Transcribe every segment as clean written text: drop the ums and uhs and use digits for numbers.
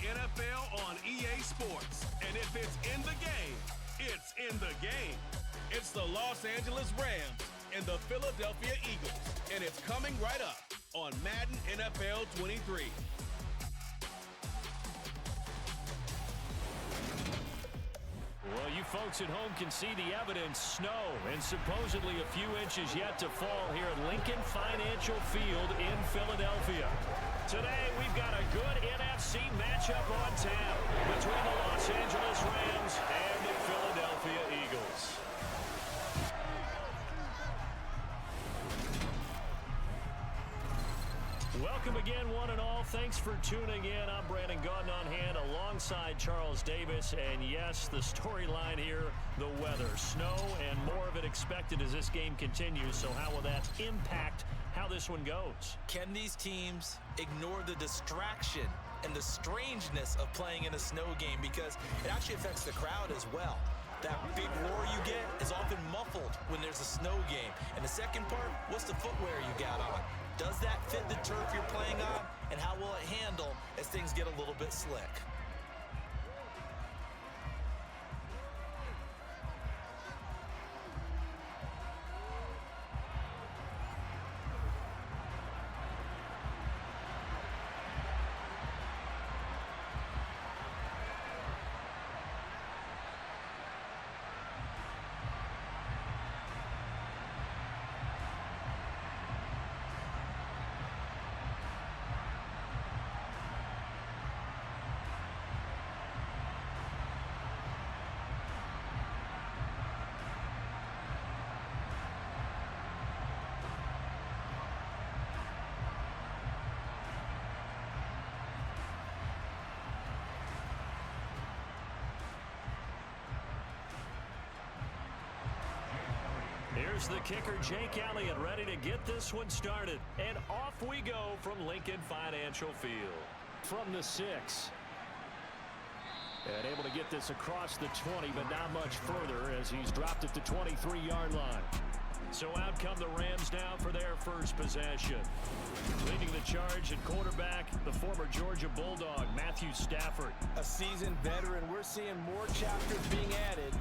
NFL on EA Sports. And if it's in the game, it's in the game. It's the Los Angeles Rams and the Philadelphia Eagles. And it's coming right up on Madden NFL 23. Well, you folks at home can see the evidence. Snow and supposedly a few inches yet to fall here at Lincoln Financial Field in Philadelphia. Today, we've got a good NFC matchup on tap between the Los Angeles Rams and the Philadelphia Eagles. Welcome again, one and all. Thanks for tuning in. I'm Brandon Gautin on hand alongside Charles Davis. And yes, the storyline here, the weather. Snow and more of it expected as this game continues. So how will that impact how this one goes? Can these teams ignore the distraction and the strangeness of playing in a snow game? Because it actually affects the crowd as well. That big roar you get is often muffled when there's a snow game. And the second part, what's the footwear you got on? Does that fit the turf you're playing on? And how will it handle as things get a little bit slick? Here's the kicker, Jake Elliott, ready to get this one started. And off we go from Lincoln Financial Field. From the 6. And able to get this across the 20, but not much further as he's dropped at the 23-yard line. So out come the Rams now for their first possession. Leading the charge at quarterback, the former Georgia Bulldog, Matthew Stafford. A seasoned veteran. We're seeing more chapters being added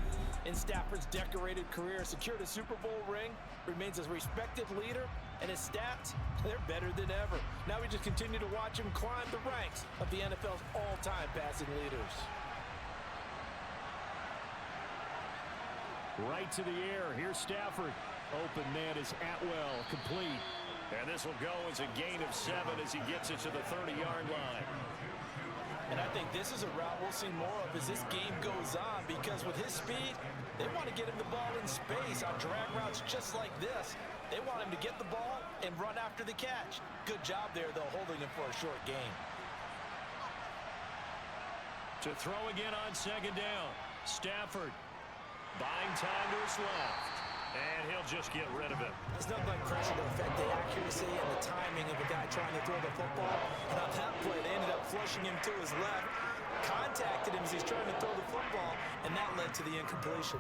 in Stafford's decorated career. Secured a Super Bowl ring, remains a respected leader, and his stats, they're better than ever. Now we just continue to watch him climb the ranks of the NFL's all-time passing leaders. Right to the air. Here's Stafford. Open man is Atwell, complete. And this will go as a gain of 7 as he gets it to the 30-yard line. And I think this is a route we'll see more of as this game goes on, because with his speed, they want to get him the ball in space on drag routes just like this. They want him to get the ball and run after the catch. Good job there, though, holding him for a short gain. To throw again on second down. Stafford buying time to his left. And he'll just get rid of it. It's nothing like pressure to affect the accuracy and the timing of a guy trying to throw the football. And on that play, they ended up flushing him to his left, contacted him as he's trying to throw the football, and that led to the incompletion.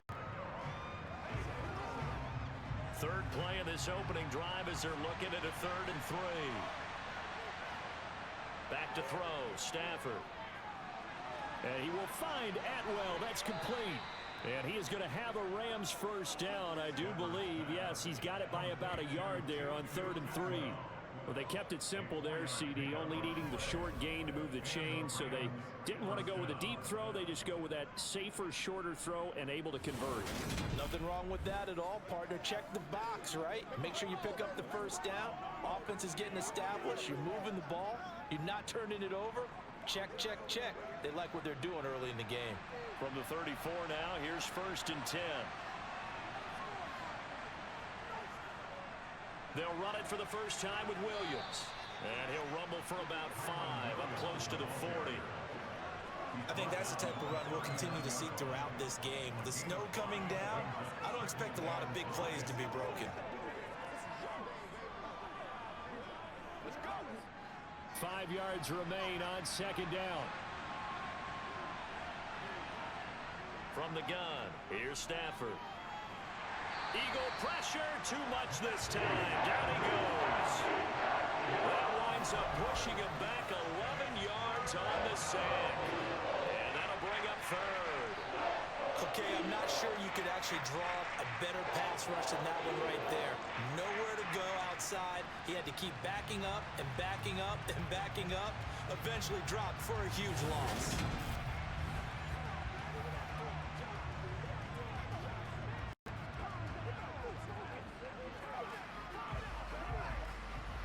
Third play of this opening drive as they're looking at a 3rd and 3. Back to throw, Stafford. And he will find Atwell. That's complete. And he is going to have a Rams first down, I do believe. Yes, he's got it by about a yard there on 3rd and 3. Well, they kept it simple there, CD, only needing the short gain to move the chain, so they didn't want to go with a deep throw. They just go with that safer, shorter throw and able to convert. Nothing wrong with that at all, partner. Check the box, right? Make sure you pick up the first down. Offense is getting established. You're moving the ball. You're not turning it over. Check, check, check. They like what they're doing early in the game. From the 34 now, here's 1st and 10. They'll run it for the first time with Williams. And he'll rumble for about 5, up close to the 40. I think that's the type of run we'll continue to see throughout this game. The snow coming down, I don't expect a lot of big plays to be broken. 5 yards remain on second down. From the gun, here's Stafford. Eagle pressure, too much this time. Down he goes. That winds up pushing him back 11 yards on the sack. And that'll bring up third. Okay, I'm not sure you could actually draw up a better pass rush than that one right there. Nowhere to go outside. He had to keep backing up and backing up and backing up. Eventually dropped for a huge loss.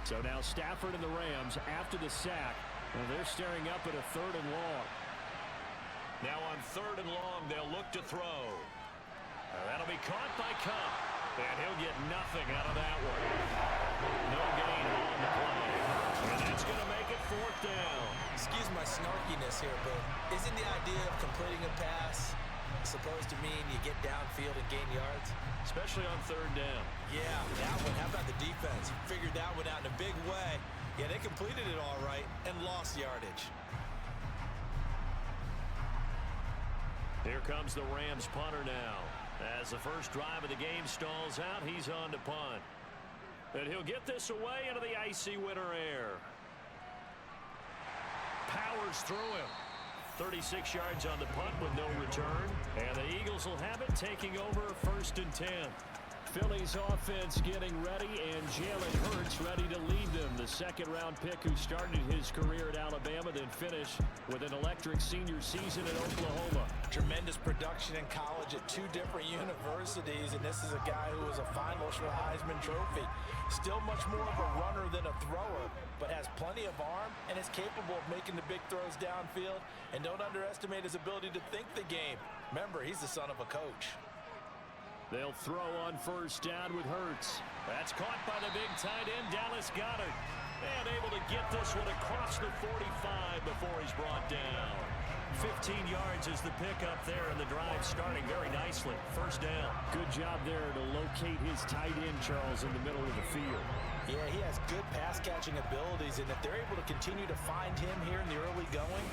So now Stafford and the Rams after the sack. Well, they're staring up at a 3rd and long. Now on 3rd and long, they'll look to throw. That'll be caught by Cup. And he'll get nothing out of that one. No gain on the play. And that's going to make it 4th down. Excuse my snarkiness here, but isn't the idea of completing a pass supposed to mean you get downfield and gain yards? Especially on 3rd down. Yeah, that one. How about the defense? Figured that one out in a big way. Yeah, they completed it all right and lost yardage. Here comes the Rams punter now. As the first drive of the game stalls out, he's on to punt. And he'll get this away into the icy winter air. Powers through him. 36 yards on the punt with no return. And the Eagles will have it, taking over 1st and 10. Philly's offense getting ready, and Jalen Hurts ready to lead them. The 2nd-round pick who started his career at Alabama, then finished with an electric senior season at Oklahoma. Tremendous production in college at 2 different universities, and this is a guy who was a finalist for the Heisman Trophy. Still much more of a runner than a thrower, but has plenty of arm and is capable of making the big throws downfield. And don't underestimate his ability to think the game. Remember, he's the son of a coach. They'll throw on 1st down with Hurts. That's caught by the big tight end, Dallas Goedert. And able to get this one across the 45 before he's brought down. 15 yards is the pickup there, and the drive starting very nicely. 1st down. Good job there to locate his tight end, Charles, in the middle of the field. Yeah, he has good pass-catching abilities, and if they're able to continue to find him here in the early going,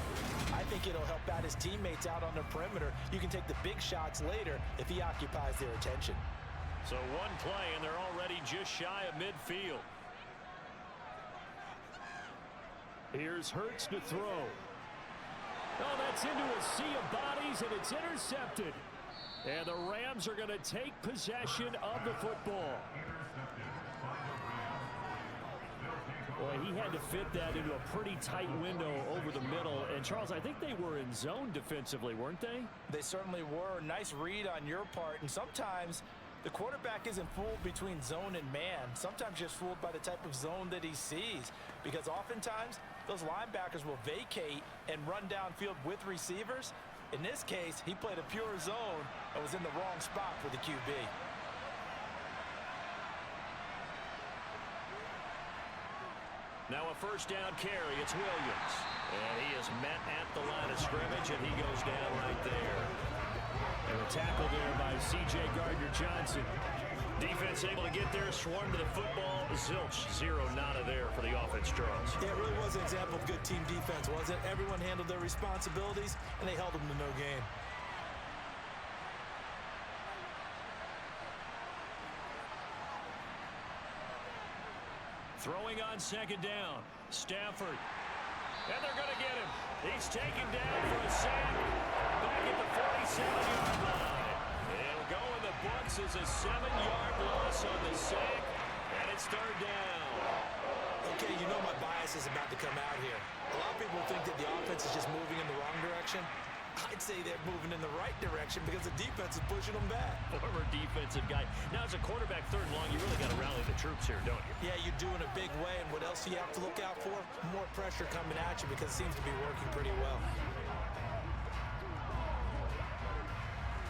I think it'll help out his teammates out on the perimeter. You can take the big shots later if he occupies their attention. So one play, and they're already just shy of midfield. Here's Hurts to throw. Oh, that's into a sea of bodies, and it's intercepted. And the Rams are going to take possession of the football. Boy, he had to fit that into a pretty tight window over the middle. And, Charles, I think they were in zone defensively, weren't they? They certainly were. Nice read on your part. And sometimes the quarterback isn't fooled between zone and man. Sometimes just fooled by the type of zone that he sees. Because oftentimes, those linebackers will vacate and run downfield with receivers. In this case, he played a pure zone and was in the wrong spot for the QB. Now a 1st down carry. It's Williams. And he is met at the line of scrimmage, and he goes down right there. And a tackle there by C.J. Gardner-Johnson. Defense able to get there, swarm to the football. Zilch, 0 nada there for the offense, Charles. Yeah, it really was an example of good team defense, wasn't it? Everyone handled their responsibilities, and they held them to no gain. Throwing on 2nd down. Stafford. And they're going to get him. He's taken down for a sack. Back at the 47-yard line. It'll go in the books as a 7-yard loss on the sack. And it's 3rd down. Okay, you know my bias is about to come out here. A lot of people think that the offense is just moving in the wrong direction. I'd say they're moving in the right direction because the defense is pushing them back. Former defensive guy. Now, as a quarterback 3rd and long, you really got to rally the troops here, don't you? Yeah, you do in a big way. And what else do you have to look out for? More pressure coming at you because it seems to be working pretty well.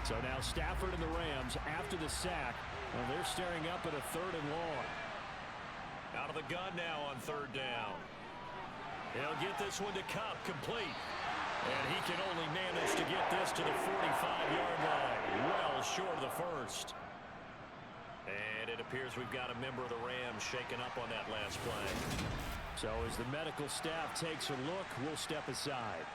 So now Stafford and the Rams after the sack. Well, they're staring up at a 3rd and long. Out of the gun now on 3rd down. He'll get this one to Cup, complete. And he can only manage to get this to the 45-yard line. Well short of the 1st. And it appears we've got a member of the Rams shaken up on that last play. So as the medical staff takes a look, we'll step aside.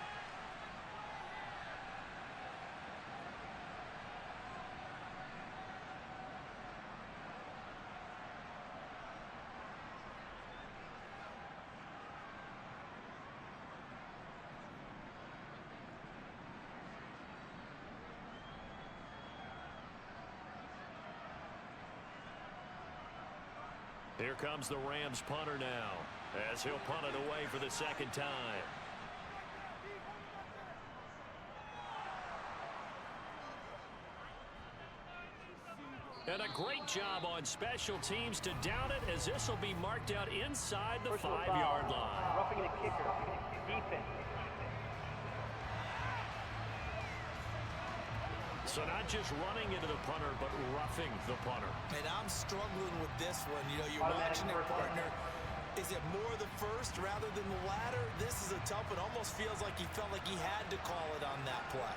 Here comes the Rams punter now, as he'll punt it away for the second time. And a great job on special teams to down it, as this will be marked out inside the 5-yard line. Roughing the kicker. Defense. So not just running into the punter, but roughing the punter. And I'm struggling with this one. You know, you're watching it, partner. Is it more the first rather than the latter? This is a tough one. Almost feels like he felt like he had to call it on that play.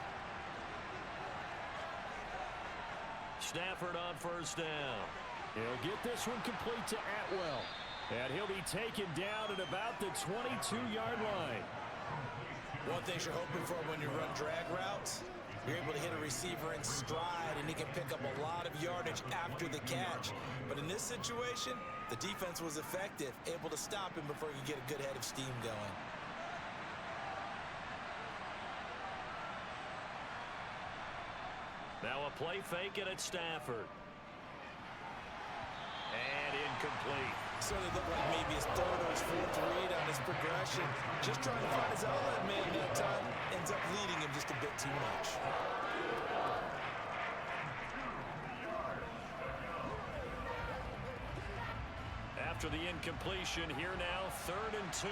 Stafford on first down. He'll get this one complete to Atwell. And he'll be taken down at about the 22-yard line. One thing you're hoping for when you run drag routes, you're able to hit a receiver in stride, and he can pick up a lot of yardage after the catch. But in this situation, the defense was effective, able to stop him before he could get a good head of steam going. Now a play fake, and it's Stafford. And incomplete. So it looked like maybe his third or his fourth read on his progression. Just trying to find his outlet man that time. Ends up leading him just a bit too much. After the incompletion, here now, 3rd and 2.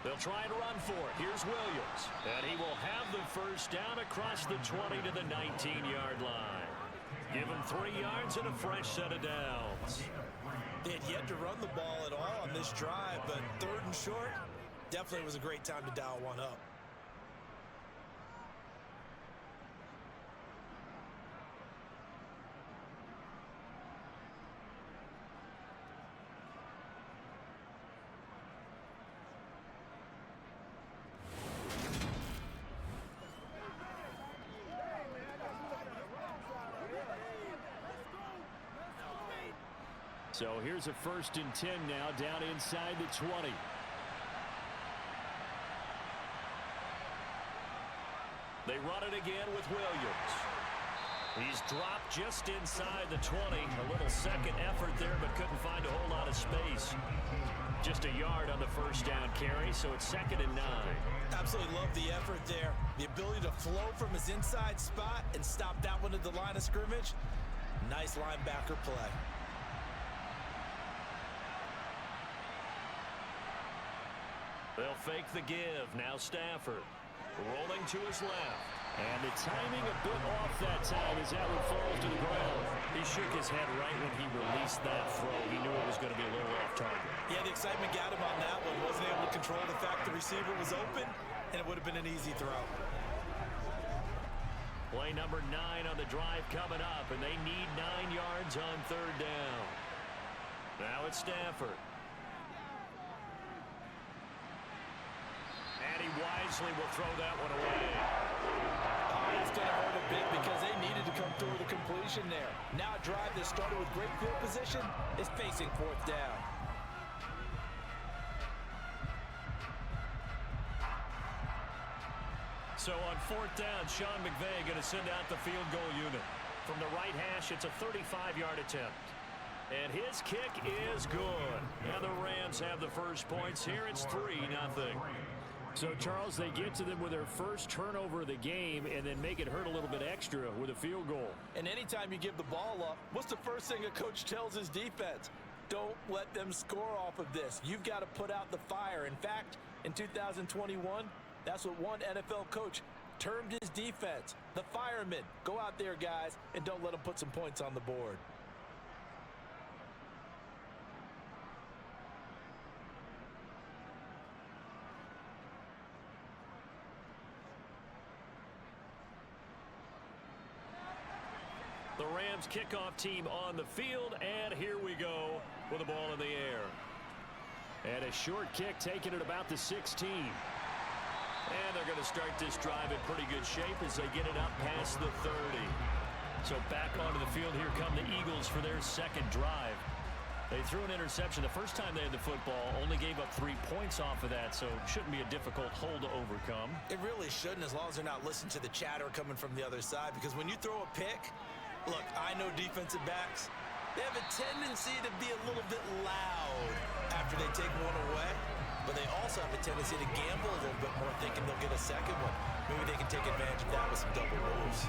They'll try and run for it. Here's Williams. And he will have the first down across the 20 to the 19-yard line. Give him 3 yards and a fresh set of downs. They had yet to run the ball at all on this drive, but 3rd and short, definitely was a great time to dial one up. So here's a 1st and 10 now, down inside the 20. They run it again with Williams. He's dropped just inside the 20. A little second effort there, but couldn't find a whole lot of space. Just a yard on the first down carry, so it's 2nd and 9. Absolutely love the effort there. The ability to flow from his inside spot and stop that one at the line of scrimmage. Nice linebacker play. They'll fake the give. Now Stafford rolling to his left. And the timing a bit off that time as that one falls to the ground. He shook his head right when he released that throw. He knew it was going to be a little off target. Yeah, the excitement got him on that one. Wasn't able to control the fact the receiver was open, and it would have been an easy throw. Play number 9 on the drive coming up, and they need 9 yards on 3rd down. Now it's Stafford. And he wisely will throw that one away. Oh, that's going to hurt a bit because they needed to come through with a completion there. Now a drive that started with great field position is facing 4th down. So on 4th down, Sean McVay going to send out the field goal unit. From the right hash, it's a 35-yard attempt. And his kick is good. And the Rams have the first points here. It's 3-0. So, Charles, they get to them with their first turnover of the game and then make it hurt a little bit extra with a field goal. And anytime you give the ball up, what's the first thing a coach tells his defense? Don't let them score off of this. You've got to put out the fire. In fact, in 2021, that's what one NFL coach termed his defense. The firemen. Go out there, guys, and don't let them put some points on the board. The Rams kickoff team on the field, and here we go with the ball in the air. And a short kick taken at about the 16. And they're going to start this drive in pretty good shape as they get it up past the 30. So back onto the field, here come the Eagles for their second drive. They threw an interception the first time they had the football, only gave up 3 points off of that, so it shouldn't be a difficult hole to overcome. It really shouldn't, as long as they're not listening to the chatter coming from the other side, because when you throw a pick, Look, I know defensive backs, they have a tendency to be a little bit loud after they take one away, but they also have a tendency to gamble a little bit more, thinking they'll get a second one. Maybe they can take advantage of that with some double moves.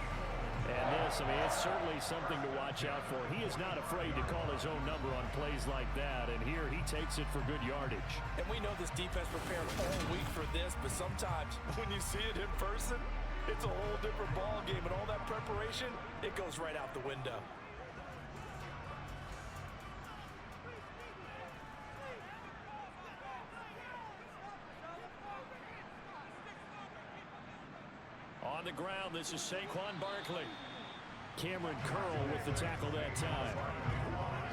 And this, I mean, it's certainly something to watch out for. He is not afraid to call his own number on plays like that, and here he takes it for good yardage. And we know this defense prepared all week for this, but sometimes when you see it in person, it's a whole different ball game, and all that preparation, it goes right out the window. On the ground, this is Saquon Barkley. Cameron Curl with the tackle that time.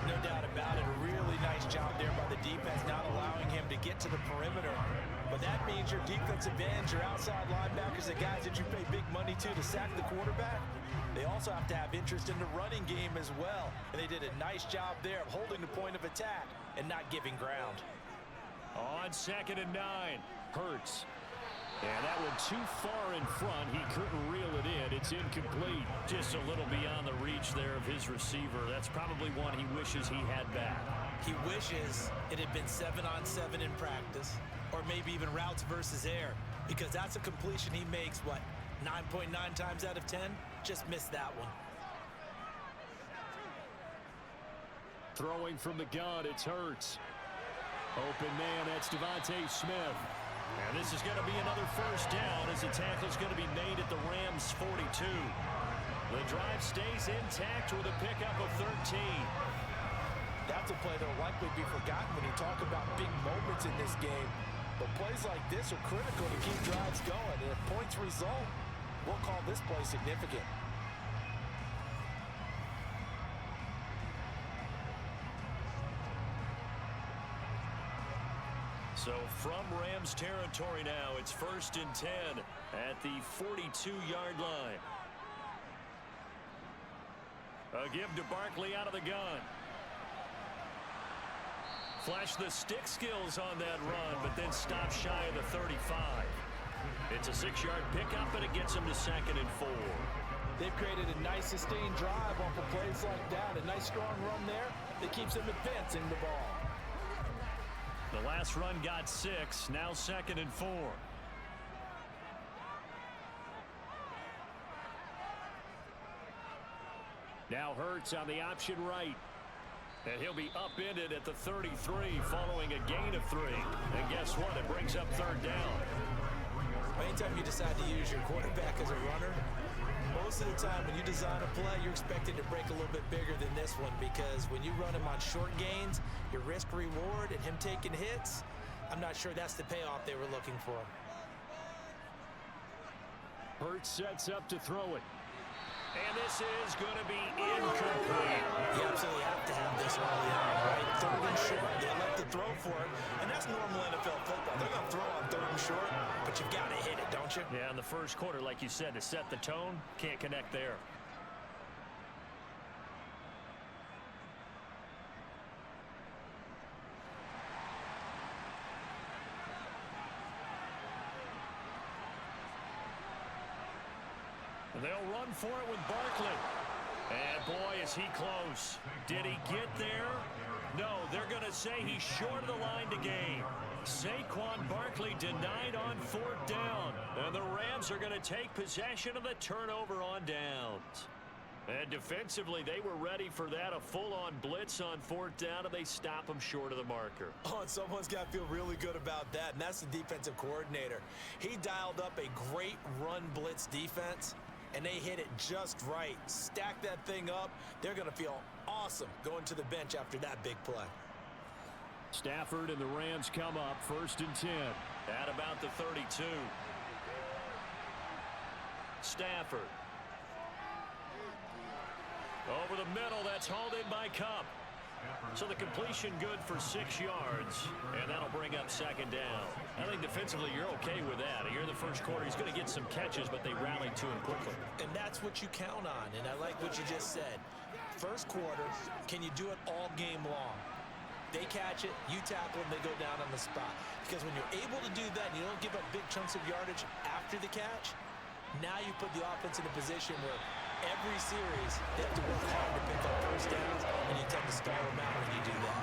No doubt about it. A really nice job there by the defense, not allowing him to get to the perimeter. But that means your defensive ends, your outside linebackers, the guys that you pay big money to sack the quarterback, they also have to have interest in the running game as well. And they did a nice job there of holding the point of attack and not giving ground. On 2nd and 9, Hurts. And that one too far in front. He couldn't reel it in. It's incomplete. Just a little beyond the reach there of his receiver. That's probably one he wishes he had back. He wishes it had been 7-on-7 in practice, or maybe even routes versus air, because that's a completion he makes, what, 9.9 times out of 10? Just missed that one. Throwing from the gun, it's Hurts. Open man, that's Devontae Smith. And this is going to be another first down as the tackle is going to be made at the Rams' 42. The drive stays intact with a pickup of 13. That's a play that will likely be forgotten when you talk about big moments in this game. But plays like this are critical to keep drives going. And if points result, we'll call this play significant. So from Rams territory now, it's 1st and 10 at the 42-yard line. A give to Barkley out of the gun. Flash the stick skills on that run, but then stop shy of the 35. It's a 6-yard pickup, and it gets him to 2nd and 4. They've created a nice sustained drive off of plays like that. A nice strong run there that keeps them advancing the ball. The last run got 6, now 2nd and 4. Now Hurts on the option right. And he'll be upended at the 33 following a gain of 3. And guess what? It brings up 3rd down. Anytime you decide to use your quarterback as a runner, most of the time when you design a play, you're expected to break a little bit bigger than this one, because when you run him on short gains, your risk-reward and him taking hits, I'm not sure that's the payoff they were looking for. Hurts sets up to throw it. And this is going to be incomplete. You absolutely have to have this early on, right? 3rd and short, they like to throw for it, and that's normal NFL football. They're going to throw on 3rd and short, but you've got to hit it, don't you? Yeah, in the first quarter, like you said, to set the tone, can't connect there. They'll run for it with Barkley. And boy, is he close. Did he get there? No, they're going to say he's short of the line to gain. Saquon Barkley denied on 4th down. And the Rams are going to take possession of the turnover on downs. And defensively, they were ready for that. A full-on blitz on 4th down, and they stop him short of the marker. Oh, and someone's got to feel really good about that, and that's the defensive coordinator. He dialed up a great run blitz defense, and they hit it just right. Stack that thing up. They're going to feel awesome going to the bench after that big play. Stafford and the Rams come up 1st and 10 at about the 32. Stafford. Over the middle, that's hauled in by Cup. So the completion good for 6 yards, and that'll bring up 2nd down. I think defensively you're okay with that. Here in the first quarter, he's going to get some catches, but they rallied to him quickly. And that's what you count on, and I like what you just said. First quarter, can you do it all game long? They catch it, you tackle them, they go down on the spot. Because when you're able to do that and you don't give up big chunks of yardage after the catch, now you put the offense in a position where Every series, they have to work hard to pick up first downs, and you tend to stall them out when you do that.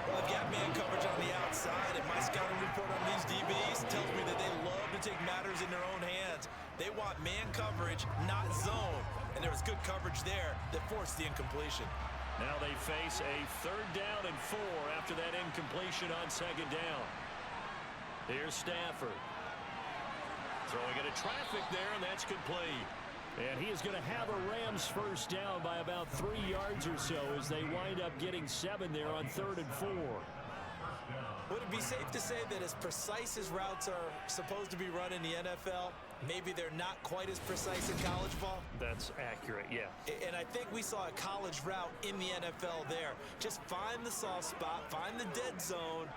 Well, I've got man coverage on the outside, and my scouting report on these DBs tells me that they love to take matters in their own hands. They want man coverage, not zone, and there was good coverage there that forced the incompletion. Now they face a 3rd down and 4 after that incompletion on 2nd down. Here's Stafford. Throwing into traffic there, and that's complete. And he is going to have a Rams first down by about 3 yards or so as they wind up getting 7 there on 3rd and 4. Would it be safe to say that as precise as routes are supposed to be run in the NFL, maybe they're not quite as precise in college ball? That's accurate, yeah. And I think we saw a college route in the NFL there. Just find the soft spot, find the dead zone,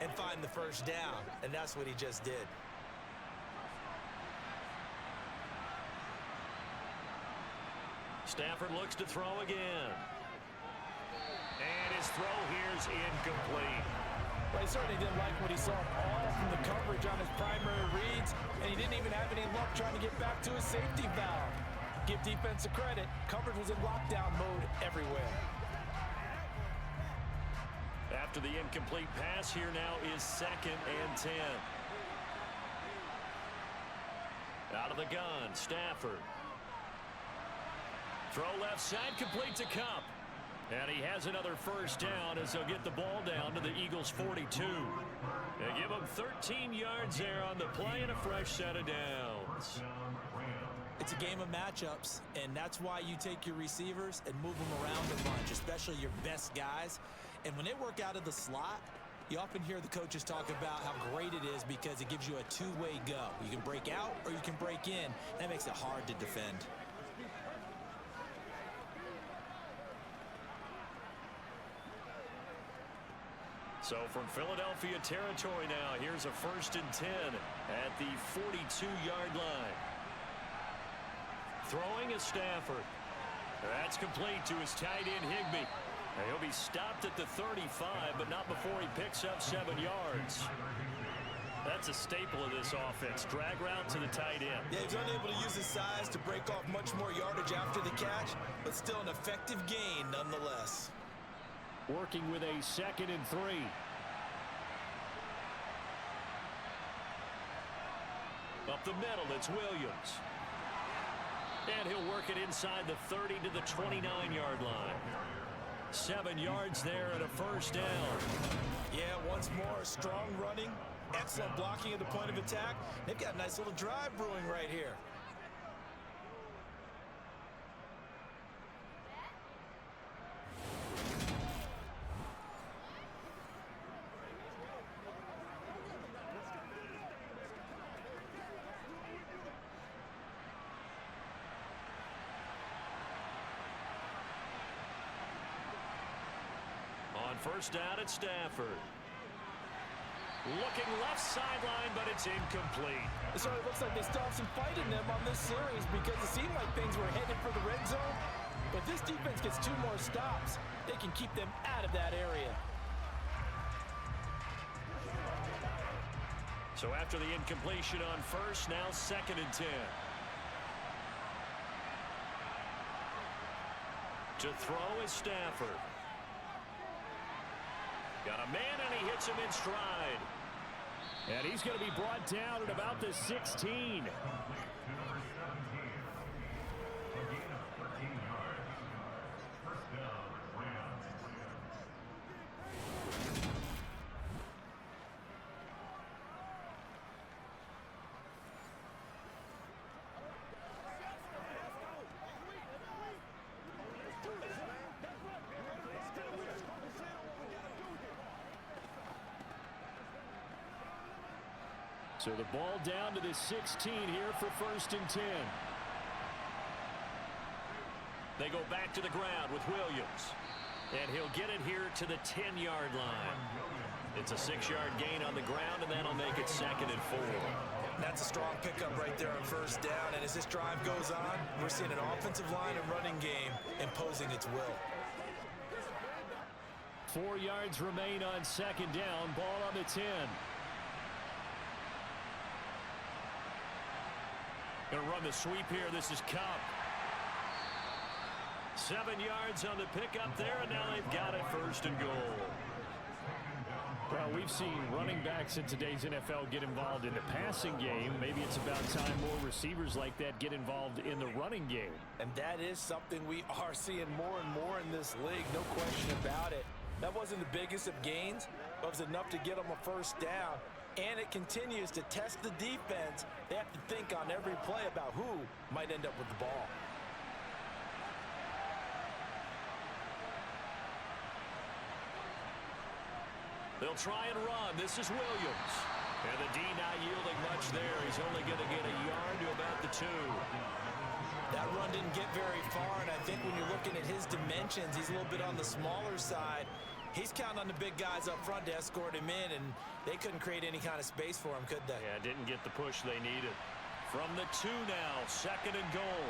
and find the first down. And that's what he just did. Stafford looks to throw again. And his throw here's incomplete. Well, he certainly didn't like what he saw all from the coverage on his primary reads, and he didn't even have any luck trying to get back to his safety valve. Give defense a credit. Coverage was in lockdown mode everywhere. After the incomplete pass, here now is 2nd and 10. Out of the gun, Stafford. Throw left side, complete to Cup. And he has another first down as they'll get the ball down to the Eagles' 42. They give him 13 yards there on the play and a fresh set of downs. It's a game of matchups, and that's why you take your receivers and move them around a bunch, especially your best guys. And when they work out of the slot, you often hear the coaches talk about how great it is because it gives you a two-way go. You can break out or you can break in. That makes it hard to defend. So from Philadelphia territory now, here's a 1st and 10 at the 42-yard line. Throwing is Stafford. That's complete to his tight end, Higbee. And he'll be stopped at the 35, but not before he picks up 7 yards. That's a staple of this offense. Drag route to the tight end. Yeah, he's unable to use his size to break off much more yardage after the catch, but still an effective gain nonetheless. Working with a 2nd and 3. Up the middle, it's Williams. And he'll work it inside the 30 to the 29-yard line. 7 yards there and a first down. Yeah, once more, strong running, excellent blocking at the point of attack. They've got a nice little drive brewing right here. First down at Stafford. Looking left sideline, but it's incomplete. It sort of looks like they still have some fight in them on this series because it seemed like things were headed for the red zone. But this defense gets 2 more stops. They can keep them out of that area. So after the incompletion on first, now 2nd and 10. To throw is Stafford. Got a man, and he hits him in stride. And he's going to be brought down at about the 16. So the ball down to the 16 here for 1st and 10. They go back to the ground with Williams. And he'll get it here to the 10-yard line. It's a 6-yard gain on the ground, and that'll make it 2nd and 4. That's a strong pickup right there on first down. And as this drive goes on, we're seeing an offensive line and running game imposing its will. 4 yards remain on 2nd down. Ball on the 10. Going to run the sweep here. This is Cup. 7 yards on the pickup there, and now they've got it 1st and goal. Well, we've seen running backs in today's NFL get involved in the passing game. Maybe it's about time more receivers like that get involved in the running game. And that is something we are seeing more and more in this league, no question about it. That wasn't the biggest of gains, but it was enough to get them a 1st down. And it continues to test the defense. They have to think on every play about who might end up with the ball. They'll try and run. This is Williams. And the D not yielding much there. He's only going to get a yard to about the 2. That run didn't get very far, and I think when you're looking at his dimensions, he's a little bit on the smaller side. He's counting on the big guys up front to escort him in, and they couldn't create any kind of space for him, could they? Yeah, didn't get the push they needed. From the 2 now, 2nd and goal.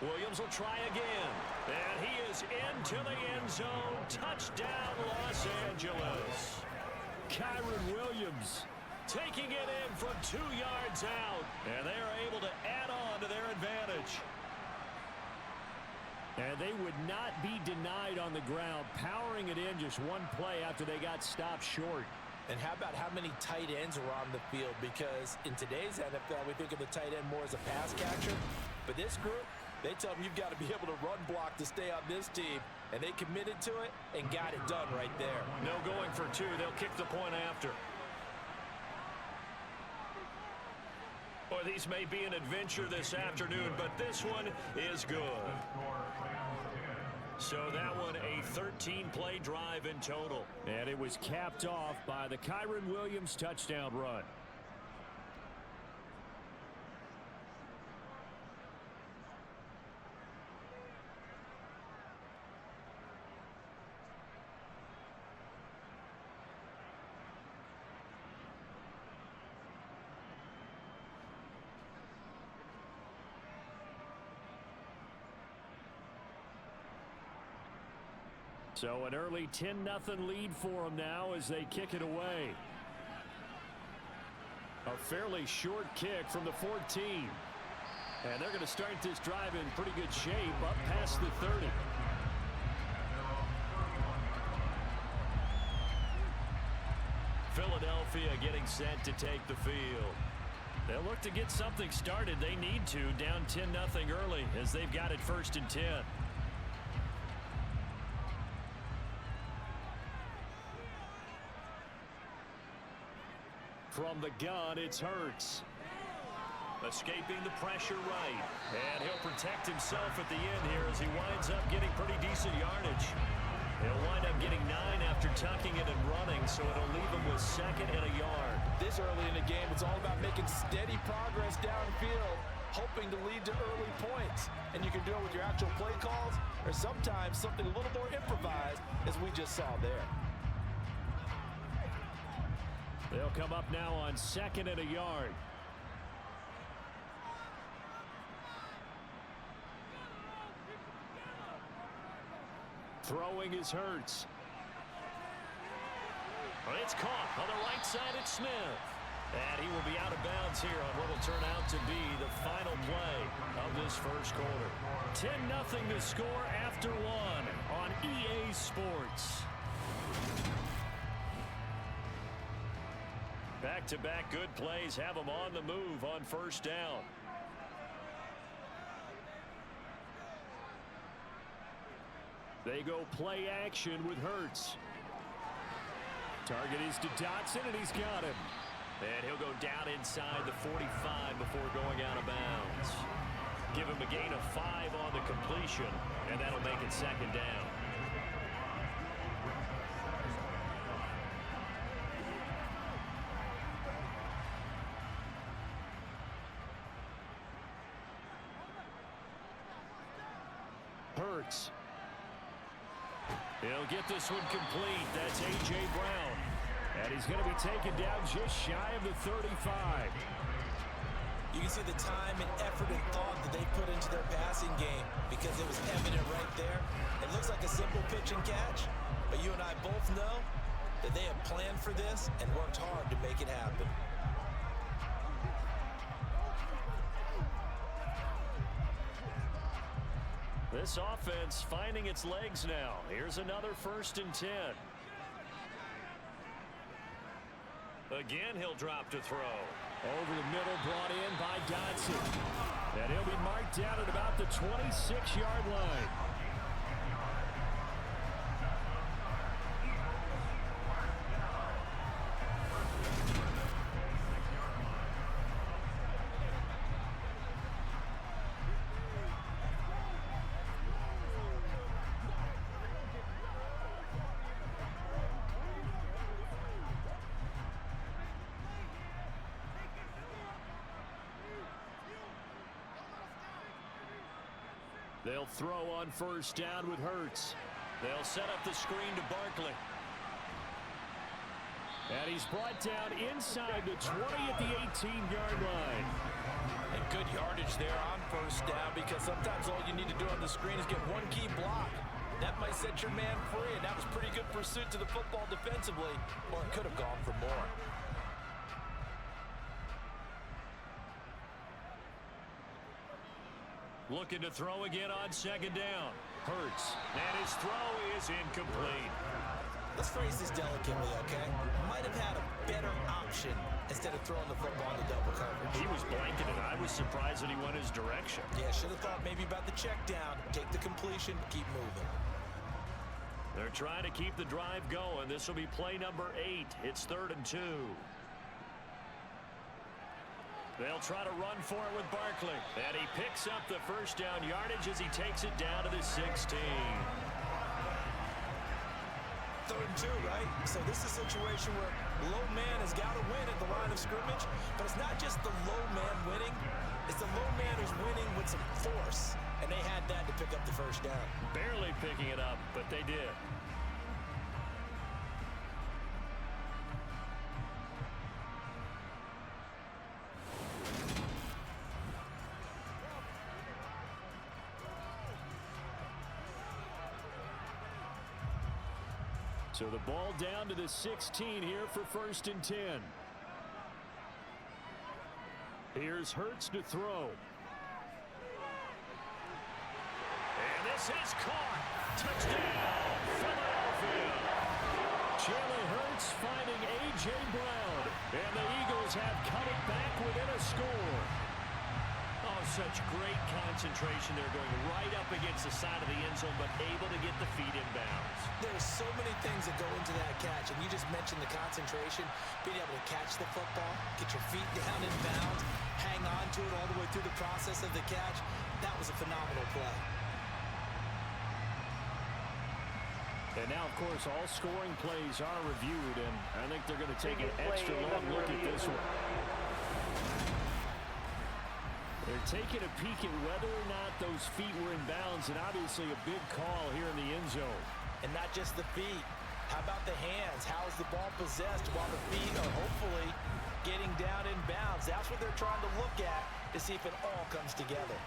Williams will try again. And he is into the end zone. Touchdown, Los Angeles. Kyron Williams taking it in from 2 yards out. And they are able to add on to their advantage. And they would not be denied on the ground, powering it in just one play after they got stopped short. And how about how many tight ends were on the field? Because in today's NFL, we think of the tight end more as a pass catcher. But this group, they tell them you've got to be able to run block to stay on this team. And they committed to it and got it done right there. No going for 2. They'll kick the point after. Boy, these may be an adventure this afternoon, but this one is good. So that one, a 13-play drive in total. And it was capped off by the Kyron Williams touchdown run. So an early 10-0 lead for them now as they kick it away. A fairly short kick from the 14. And they're going to start this drive in pretty good shape up past the 30. Philadelphia getting set to take the field. They'll look to get something started. They need to, down 10-0 early as they've got it 1st and 10. From the gun, it's Hurts. Escaping the pressure right. And he'll protect himself at the end here as he winds up getting pretty decent yardage. He'll wind up getting 9 after tucking it and running, so it'll leave him with 2nd and a yard. This early in the game, it's all about making steady progress downfield, hoping to lead to early points. And you can do it with your actual play calls, or sometimes something a little more improvised, as we just saw there. They'll come up now on 2nd and a yard. Throwing is Hurts. It's caught on the right side at Smith. And he will be out of bounds here on what will turn out to be the final play of this 1st quarter. 10-0 to score after 1 on EA Sports. Back-to-back good plays have them on the move on 1st down. They go play action with Hurts. Target is to Dotson, and he's got him. And he'll go down inside the 45 before going out of bounds. Give him a gain of 5 on the completion, and that'll make it 2nd down. Hurts. He'll get this one complete. That's A.J. Brown. And he's going to be taken down just shy of the 35. You can see the time and effort and thought that they put into their passing game because it was evident right there. It looks like a simple pitch and catch, but you and I both know that they have planned for this and worked hard to make it happen. This offense finding its legs now. Here's another 1st and 10. Again, he'll drop to throw. Over the middle, brought in by Dodson. And he'll be marked down at about the 26-yard line. They'll throw on 1st down with Hurts. They'll set up the screen to Barkley. And he's brought down inside the 20 at the 18-yard line. And good yardage there on 1st down, because sometimes all you need to do on the screen is get one key block. That might set your man free, and that was pretty good pursuit to the football defensively, or it could have gone for more. Looking to throw again on 2nd down. Hurts. And his throw is incomplete. Let's phrase this delicately, okay? Might have had a better option instead of throwing the football into double coverage. He was blanketed. I was surprised that he went his direction. Yeah, should have thought maybe about the check down. Take the completion, keep moving. They're trying to keep the drive going. This will be play number 8. It's 3rd and 2. They'll try to run for it with Barkley. And he picks up the 1st down yardage as he takes it down to the 16. 3rd and 2, right? So this is a situation where low man has got to win at the line of scrimmage. But it's not just the low man winning. It's the low man who's winning with some force. And they had that to pick up the 1st down. Barely picking it up, but they did. So the ball down to the 16 here for 1st and 10. Here's Hurts to throw. And this is caught. Touchdown, Philadelphia. Jalen Hurts finding A.J. Brown. And the Eagles have cut it back within a score. Oh, such great concentration. They're going right up against the side of the end zone, but able to get the feet in bounds. There's so many things that go into that catch, and you just mentioned the concentration, being able to catch the football, get your feet down in bounds, hang on to it all the way through the process of the catch. That was a phenomenal play. And now, of course, all scoring plays are reviewed, and I think they're going to take an extra long look at this one. They're taking a peek at whether or not those feet were in bounds, and obviously a big call here in the end zone. And not just the feet. How about the hands? How is the ball possessed while the feet are hopefully getting down in bounds? That's what they're trying to look at to see if it all comes together.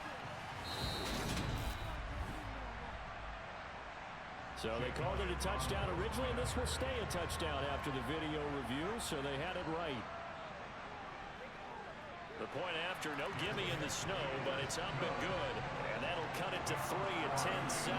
So they called it a touchdown originally, and this will stay a touchdown after the video review, so they had it right. The point after, no gimme in the snow, but it's up and good. And that'll cut it to 3 at 10-7.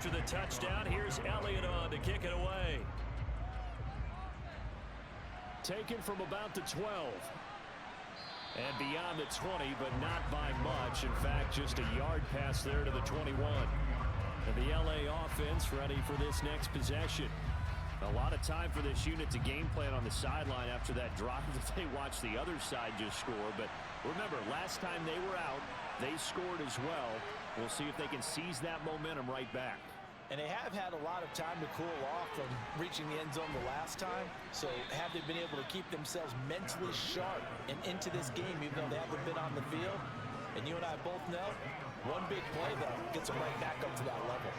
After the touchdown, here's Elliott on to kick it away. Taken from about the 12. And beyond the 20, but not by much. In fact, just a yard pass there to the 21. And the LA offense ready for this next possession. A lot of time for this unit to game plan on the sideline after that drive that they watched the other side just score. But remember, last time they were out, they scored as well. We'll see if they can seize that momentum right back. And they have had a lot of time to cool off from reaching the end zone the last time. So have they been able to keep themselves mentally sharp and into this game, even though they haven't been on the field? And you and I both know, one big play, though, gets them right back up to that level.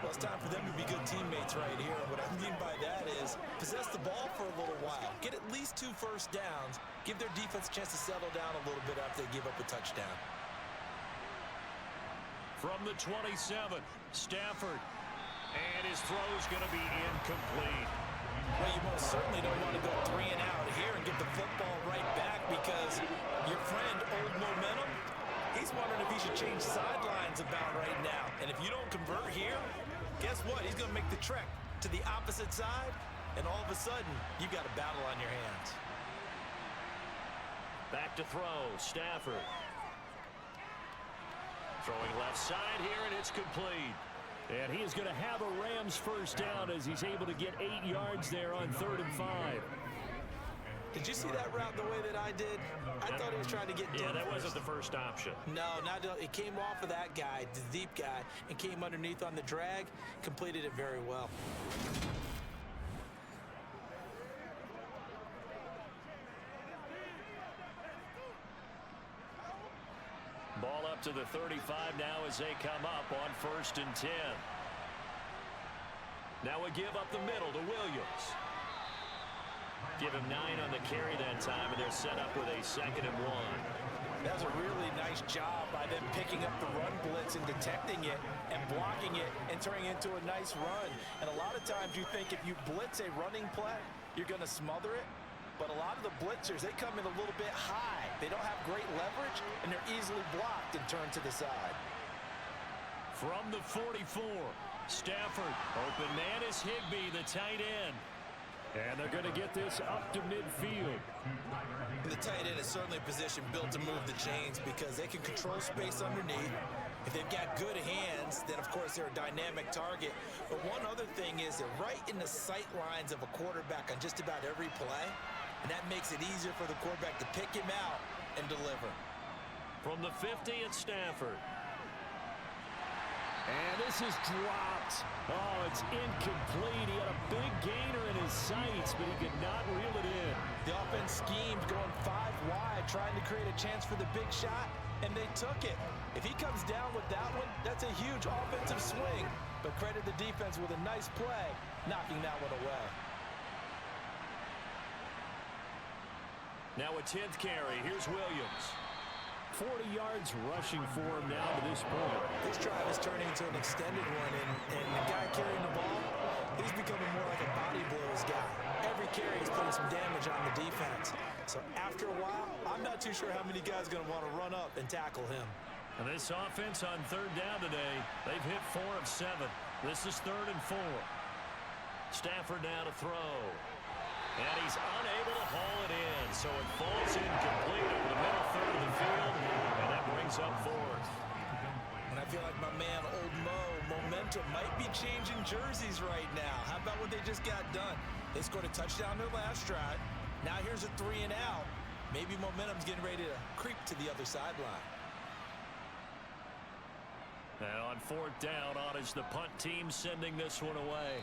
Well, it's time for them to be good teammates right here. What I mean by that is possess the ball for a little while. Get at least 2 first downs. Give their defense a chance to settle down a little bit after they give up a touchdown. From the 27, Stafford. And his throw's going to be incomplete. Well, you most certainly don't want to go 3 and out here and get the football right back because your friend, Old Momentum, he's wondering if he should change sidelines about right now. And if you don't convert here, guess what? He's going to make the trek to the opposite side, and all of a sudden, you've got a battle on your hands. Back to throw, Stafford. Throwing left side here, and it's complete. And he is going to have a Rams first down as he's able to get 8 yards there on 3rd and 5. Did you see that route the way that I did? I thought he was trying to get Yeah, that first. wasn't the first option. No, it came off of that guy, the deep guy, and came underneath on the drag, completed it very well. Ball up to the 35 now as they come up on 1st and 10. Now a give up the middle to Williams. Give him 9 on the carry that time, and they're set up with a 2nd and 1. That was a really nice job by them picking up the run blitz and detecting it and blocking it and turning it into a nice run. And a lot of times you think if you blitz a running play, you're going to smother it. But a lot of the blitzers, they come in a little bit high. They don't have great leverage, and they're easily blocked and turned to the side. From the 44, Stafford. Open man is Higbee, the tight end. And they're going to get this up to midfield. The tight end is certainly a position built to move the chains because they can control space underneath. If they've got good hands, then of course they're a dynamic target. But one other thing is they're right in the sight lines of a quarterback on just about every play. And that makes it easier for the quarterback to pick him out and deliver. From the 50 at Stafford. And this is dropped. Oh, it's incomplete. He had a big gainer in his sights, but he could not reel it in. The offense schemed going 5 wide, trying to create a chance for the big shot, and they took it. If he comes down with that one, that's a huge offensive swing. But credit the defense with a nice play, knocking that one away. Now a 10th carry. Here's Williams. 40 yards rushing for him now to this point. This drive is turning into an extended one, and the guy carrying the ball, he's becoming more like a body blows guy. Every carry is putting some damage on the defense. So after a while, I'm not too sure how many guys are going to want to run up and tackle him. And this offense on 3rd down today, they've hit 4 of 7. This is 3rd and 4. Stafford now to throw. And he's unable to haul it in, so it falls incomplete over the middle 3rd of the field, and that brings up 4th. And I feel like my man, Old Momentum, might be changing jerseys right now. How about what they just got done? They scored a touchdown their last drive. Now here's a 3 and out. Maybe Momentum's getting ready to creep to the other sideline. And on 4th down, on is the punt team sending this one away.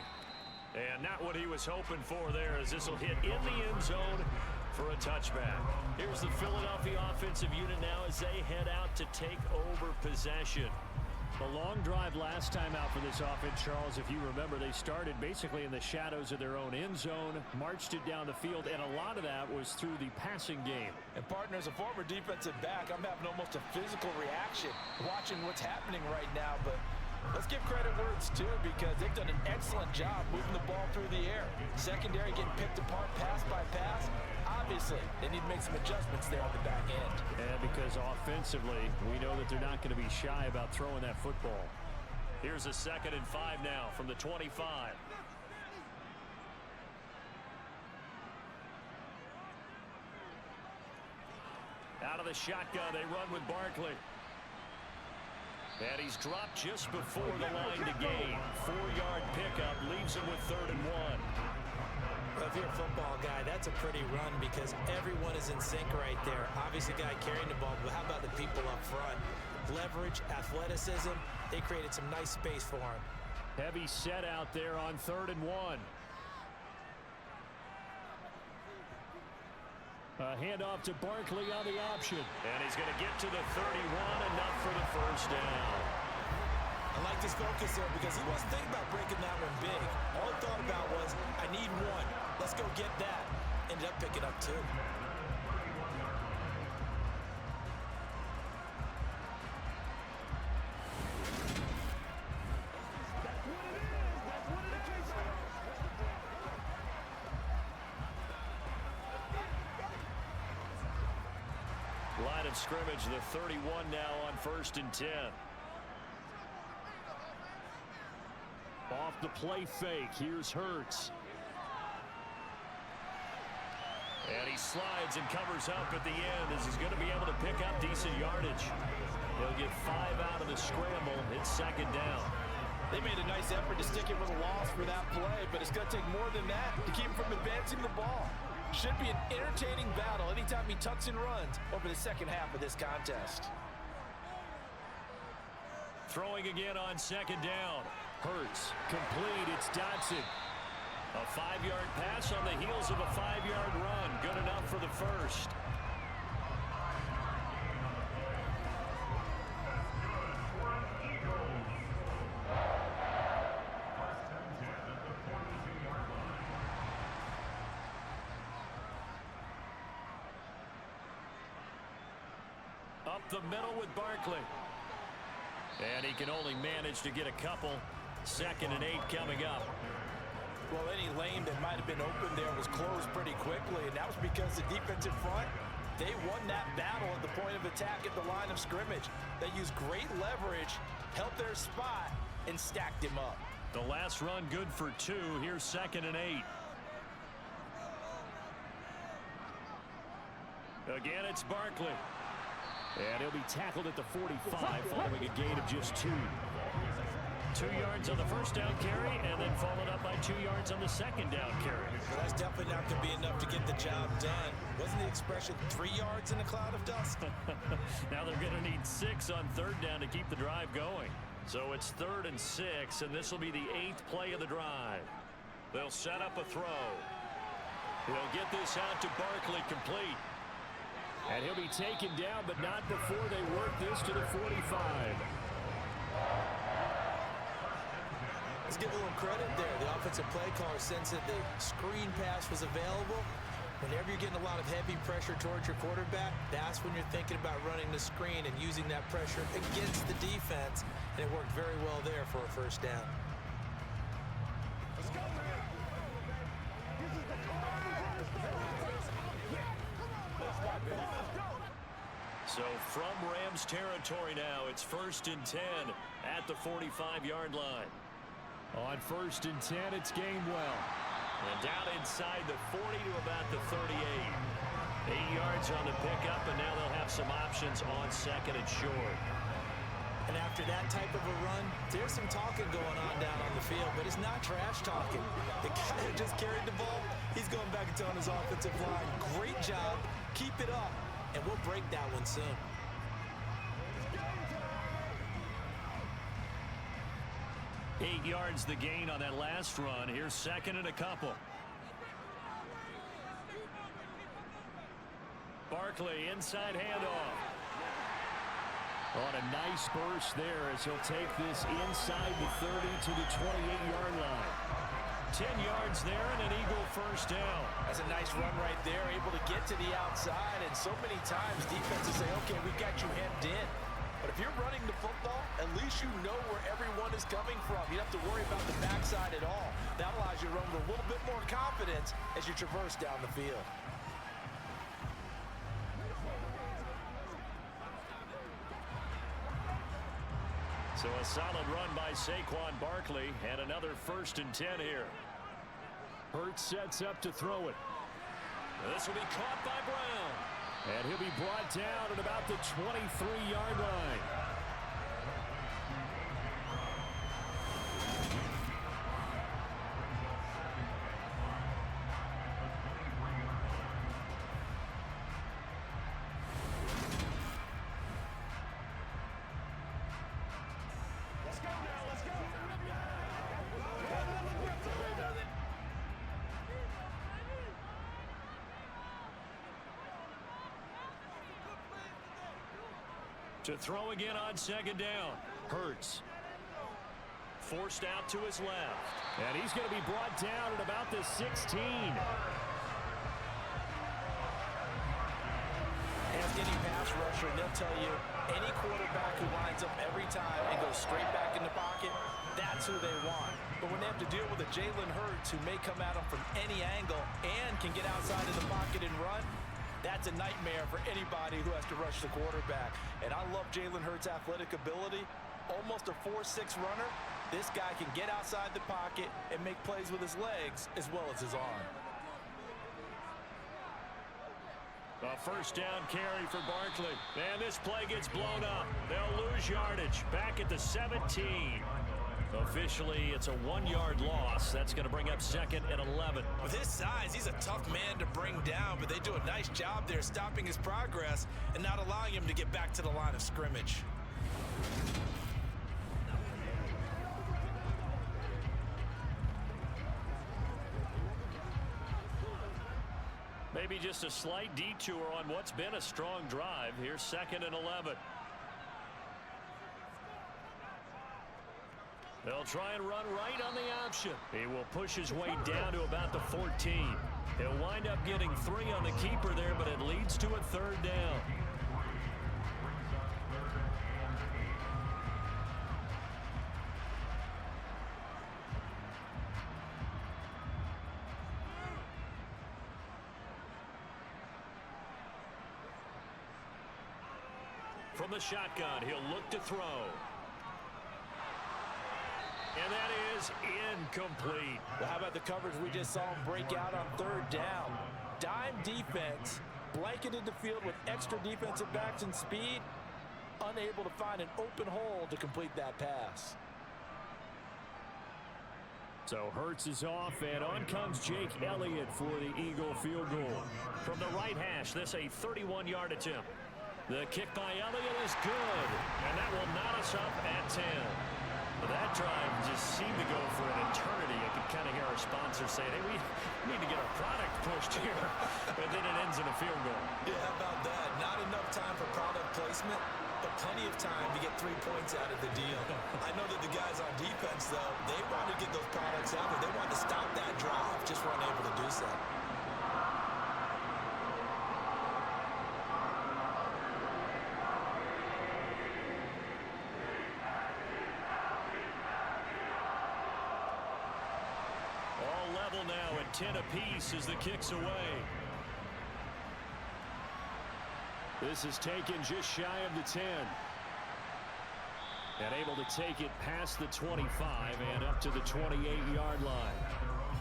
And not what he was hoping for there, as this will hit in the end zone for a touchback. Here's the Philadelphia offensive unit now as they head out to take over possession. A long drive last time out for this offense, Charles. If you remember, they started basically in the shadows of their own end zone, marched it down the field, and a lot of that was through the passing game. And partner, as a former defensive back, I'm having almost a physical reaction watching what's happening right now. But let's give credit where it's due, because they've done an excellent job moving the ball through the air. Secondary getting picked apart pass by pass. Obviously, they need to make some adjustments there on the back end. And because offensively, we know that they're not going to be shy about throwing that football. Here's a 2nd and 5 now from the 25. Out of the shotgun, they run with Barkley. And he's dropped just before the line to gain. 4-yard pickup leaves him with 3rd and 1. Well, if you're a football guy, that's a pretty run because everyone is in sync right there. Obviously, the guy carrying the ball, but how about the people up front? Leverage, athleticism, they created some nice space for him. Heavy set out there on 3rd and 1. A handoff to Barkley on the option. And he's going to get to the 31, enough for the first down. I like his focus there because he wasn't thinking about breaking that one big. All he thought about was, I need one. Let's go get that. Ended up picking up 2. Line of scrimmage, the 31 now on 1st and 10. Off the play fake, here's Hurts. And he slides and covers up at the end as he's going to be able to pick up decent yardage. He'll get 5 out of the scramble. It's 2nd down. They made a nice effort to stick him with a loss for that play, but it's going to take more than that to keep him from advancing the ball. Should be an entertaining battle anytime he tucks and runs over the second half of this contest. Throwing again on 2nd down. Hurts, complete, it's Dotson. A 5-yard pass on the heels of a 5-yard run. Good enough for the first. Up the middle with Barkley. And he can only manage to get a couple. 2nd and 8 coming up. Well, any lane that might have been open there was closed pretty quickly, and that was because the defensive front, they won that battle at the point of attack at the line of scrimmage. They used great leverage, held their spot, and stacked him up. The last run good for 2. Here's 2nd and 8. Again, it's Barkley. And he'll be tackled at the 45 following a gain of just 2. 2 yards on the first down carry, and then followed up by 2 yards on the second down carry. Well, that's definitely not going to be enough to get the job done. Wasn't the expression 3 yards in a cloud of dust? Now they're going to need 6 on 3rd down to keep the drive going. So it's 3rd and 6, and this will be the 8th play of the drive. They'll set up a throw. He'll get this out to Barkley, complete. And he'll be taken down, but not before they work this to the 45. Let's give a little credit there. The offensive play caller sensed that the screen pass was available. Whenever you're getting a lot of heavy pressure towards your quarterback, that's when you're thinking about running the screen and using that pressure against the defense. And it worked very well there for a first down. Let's go, man. This is the So from Rams territory now, it's 1st and 10 at the 45-yard line. On 1st and 10, it's Gainwell. And down inside the 40 to about the 38. 8 yards on the pickup, and now they'll have some options on 2nd and short. And after that type of a run, there's some talking going on down on the field, but it's not trash talking. The guy that just carried the ball, he's going back and telling his offensive line, great job, keep it up, and we'll break that one soon. Eight yards the gain on that last run. Here's 2nd and a couple. Barkley, inside handoff. On a nice burst there as he'll take this inside the 30 to the 28-yard line. 10 yards there and an Eagle first down. That's a nice run right there, able to get to the outside. And so many times defenses say, okay, we got you hemmed in. But if you're running the football, at least you know where everyone is coming from. You don't have to worry about the backside at all. That allows you to run with a little bit more confidence as you traverse down the field. So a solid run by Saquon Barkley and another 1st and 10 here. Hurts sets up to throw it. This will be caught by Brown. And he'll be brought down at about the 23-yard line. To throw again on second down. Hurts. Forced out to his left. And he's going to be brought down at about the 16. Ask any pass rusher, and they'll tell you any quarterback who lines up every time and goes straight back in the pocket, that's who they want. But when they have to deal with a Jalen Hurts who may come at them from any angle and can get outside of the pocket and run, that's a nightmare for anybody who has to rush the quarterback. And I love Jalen Hurts' athletic ability. Almost a 4.6 runner. This guy can get outside the pocket and make plays with his legs as well as his arm. A first down carry for Barkley. And this play gets blown up. They'll lose yardage. Back at the 17. Officially, it's a 1-yard loss. That's going to bring up second and 11. With his size, he's a tough man to bring down, but they do a nice job there stopping his progress and not allowing him to get back to the line of scrimmage. Maybe just a slight detour on what's been a strong drive. Here's second and 11. They'll try and run right on the option. He will push his way down to about the 14. He'll wind up getting 3 on the keeper there, but it leads to a third down. From the shotgun, he'll look to throw. And that is incomplete. Well, how about the coverage we just saw him break out on third down? Dime defense, blanketed the field with extra defensive backs and speed, unable to find an open hole to complete that pass. So Hurts is off, and on comes Jake Elliott for the Eagle field goal. From the right hash, this a 31-yard attempt. The kick by Elliott is good, and that will knot us up at 10. That drive just seemed to go for an eternity. I could kind of hear our sponsor saying, hey, we need to get our product pushed here. But then it ends in a field goal. Yeah, how about that? Not enough time for product placement, but plenty of time to get 3 points out of the deal. I know that the guys on defense, though, they wanted to get those products out, but they wanted to stop that drive, just weren't able to do so. Now at 10 apiece as the kick's away. This is taken just shy of the 10. And able to take it past the 25 and up to the 28-yard line.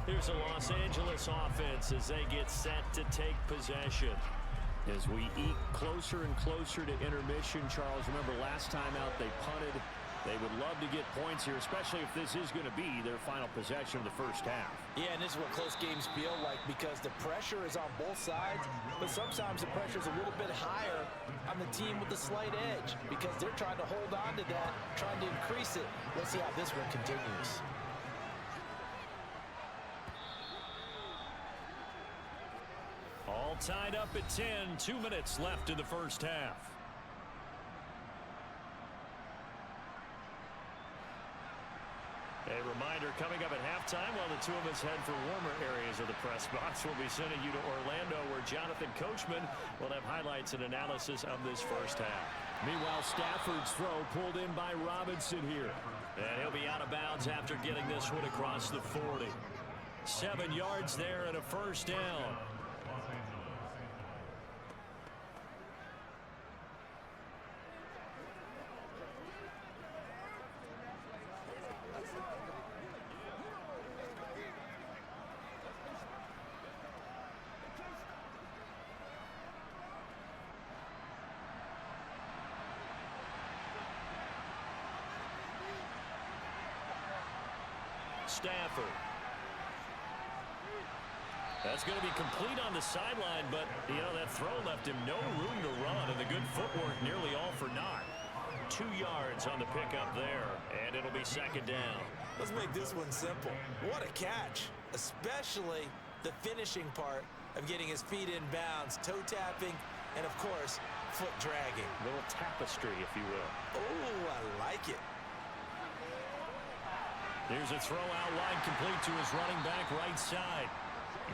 Here's a Los Angeles offense as they get set to take possession. As we eke closer and closer to intermission, Charles, remember last time out they punted. They would love to get points here, especially if this is going to be their final possession of the first half. Yeah, and this is what close games feel like because the pressure is on both sides, but sometimes the pressure is a little bit higher on the team with the slight edge because they're trying to hold on to that, trying to increase it. Let's see how this one continues. All tied up at 10, 2 minutes left in the first half. A reminder coming up at halftime while the two of us head for warmer areas of the press box. We'll be sending you to Orlando where Jonathan Coachman will have highlights and analysis of this first half. Meanwhile, Stafford's throw pulled in by Robinson here. And he'll be out of bounds after getting this one across the 40. 7 yards there and a first down. Stafford. That's going to be complete on the sideline, but, you know, that throw left him no room to run, and the good footwork nearly all for naught. 2 yards on the pickup there, and it'll be second down. Let's make this one simple. What a catch, especially the finishing part of getting his feet in bounds, toe tapping, and, of course, foot dragging. A little tapestry, if you will. Oh, I like it. Here's a throw out wide, complete to his running back right side.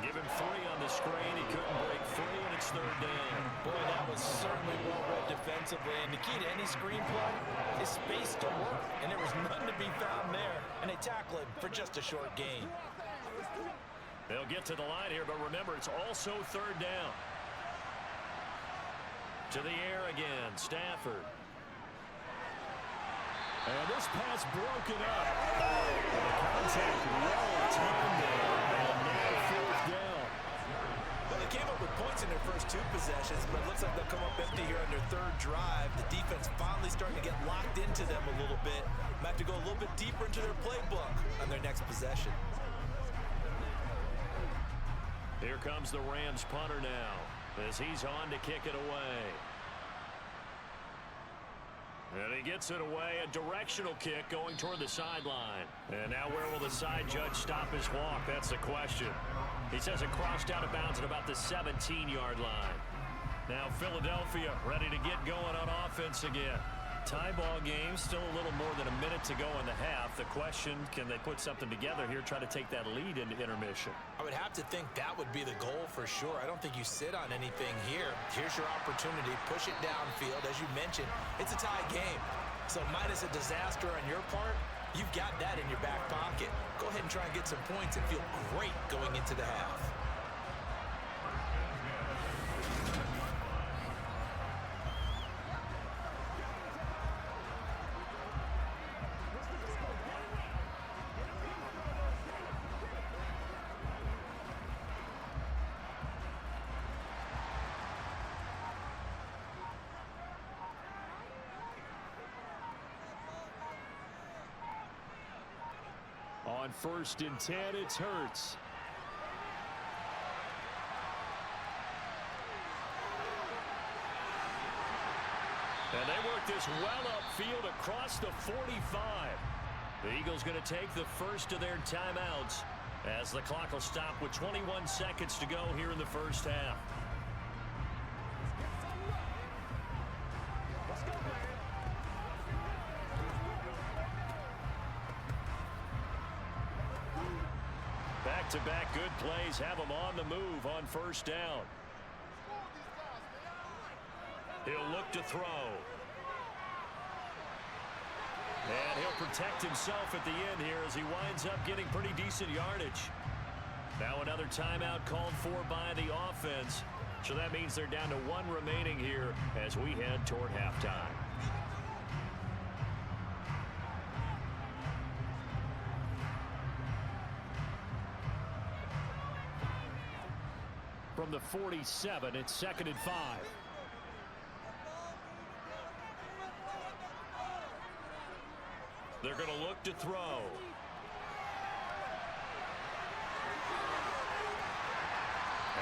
Give him 3 on the screen. He couldn't break free, and it's 3rd down. Boy, that was certainly well read defensively. And the key to any screen play is space to work. And there was none to be found there. And they tackle him for just a short gain. They'll get to the line here, but remember, it's also 3rd down. To the air again, Stafford. And this pass broken up. The contact well timed there. And now 4th down. Well, they came up with points in their first 2 possessions, but it looks like they'll come up empty here on their 3rd drive. The defense finally starting to get locked into them a little bit. Might have to go a little bit deeper into their playbook on their next possession. Here comes the Rams punter now as he's on to kick it away. And he gets it away, a directional kick going toward the sideline. And now where will the side judge stop his walk? That's the question. He says it crossed out of bounds at about the 17-yard line. Now Philadelphia ready to get going on offense again. Tie ball game, still a little more than a minute to go in the half. The question, can they put something together here, try to take that lead into intermission? I would have to think that would be the goal for sure. I don't think you sit on anything here. Here's your opportunity. Push it downfield. As you mentioned, it's a tie game. So minus a disaster on your part, you've got that in your back pocket. Go ahead and try and get some points and feel great going into the half. On 1st and 10, it's Hurts. And they work this well upfield across the 45. The Eagles going to take the first of their timeouts as the clock will stop with 21 seconds to go here in the first half. Back-to-back good plays have him on the move on 1st down. He'll look to throw. And he'll protect himself at the end here as he winds up getting pretty decent yardage. Now another timeout called for by the offense. So that means they're down to 1 remaining here as we head toward halftime. From the 47, it's 2nd and 5. They're going to look to throw.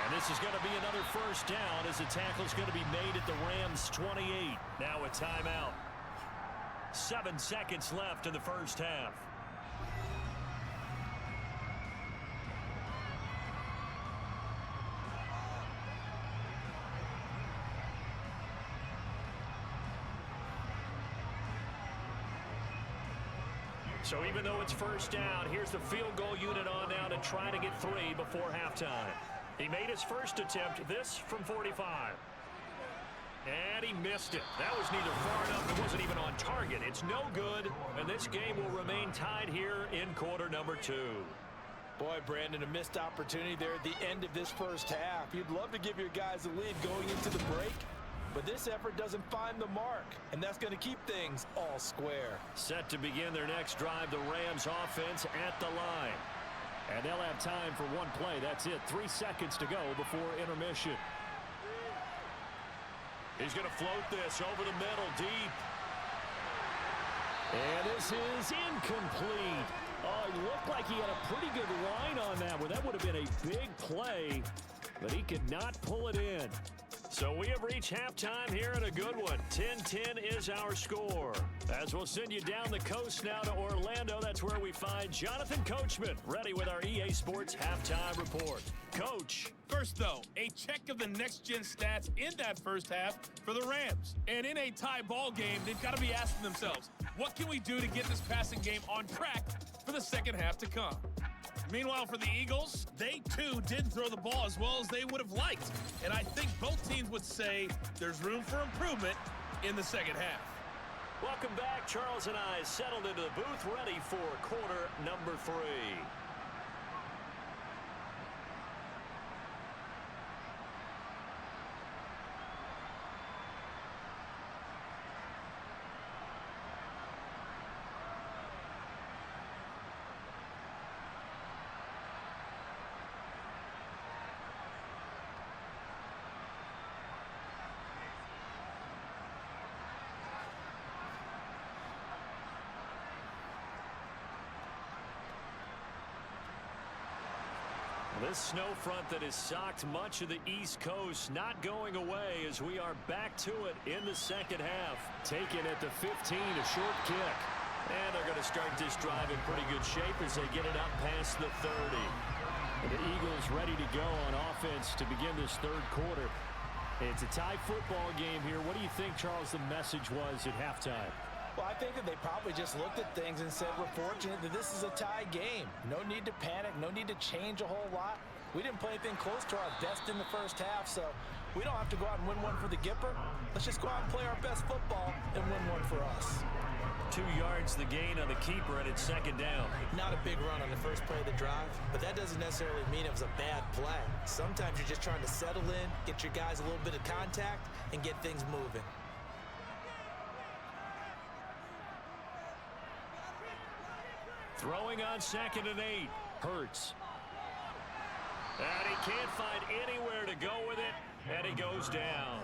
And this is going to be another 1st down as the tackle's going to be made at the Rams' 28. Now a timeout. 7 seconds left in the first half. So even though it's 1st down, here's the field goal unit on now to try to get 3 before halftime. He made his first attempt, this from 45. And he missed it. That was neither far enough, it wasn't even on target. It's no good, and this game will remain tied here in quarter number 2. Boy, Brandon, a missed opportunity there at the end of this first half. You'd love to give your guys a lead going into the break, but this effort doesn't find the mark, and that's going to keep things all square. Set to begin their next drive, the Rams offense at the line. And they'll have time for one play. That's it. 3 seconds to go before intermission. He's going to float this over the middle, deep. And this is incomplete. Oh, it looked like he had a pretty good line on that one. That would have been a big play, but he could not pull it in. So we have reached halftime here in a good one. 10-10 is our score. As we'll send you down the coast now to Orlando, that's where we find Jonathan Coachman, ready with our EA Sports halftime report. Coach. First, though, a check of the next-gen stats in that first half for the Rams. And in a tie ball game, they've got to be asking themselves, what can we do to get this passing game on track for the second half to come? Meanwhile, for the Eagles, they, too, didn't throw the ball as well as they would have liked. And I think both teams would say there's room for improvement in the second half. Welcome back. Charles and I settled into the booth, ready for quarter number 3. This snow front that has socked much of the East Coast not going away as we are back to it in the second half. Taken at the 15, a short kick. And they're going to start this drive in pretty good shape as they get it up past the 30. And the Eagles ready to go on offense to begin this third quarter. It's a tie football game here. What do you think, Charles, the message was at halftime? Well, I think that they probably just looked at things and said, we're fortunate that this is a tie game. No need to panic, no need to change a whole lot. We didn't play anything close to our best in the first half, so we don't have to go out and win one for the Gipper. Let's just go out and play our best football and win one for us. 2 yards the gain on the keeper, and it's second down. Not a big run on the first play of the drive, but that doesn't necessarily mean it was a bad play. Sometimes you're just trying to settle in, get your guys a little bit of contact, and get things moving. Throwing on 2nd and 8. Hurts. And he can't find anywhere to go with it, and he goes down.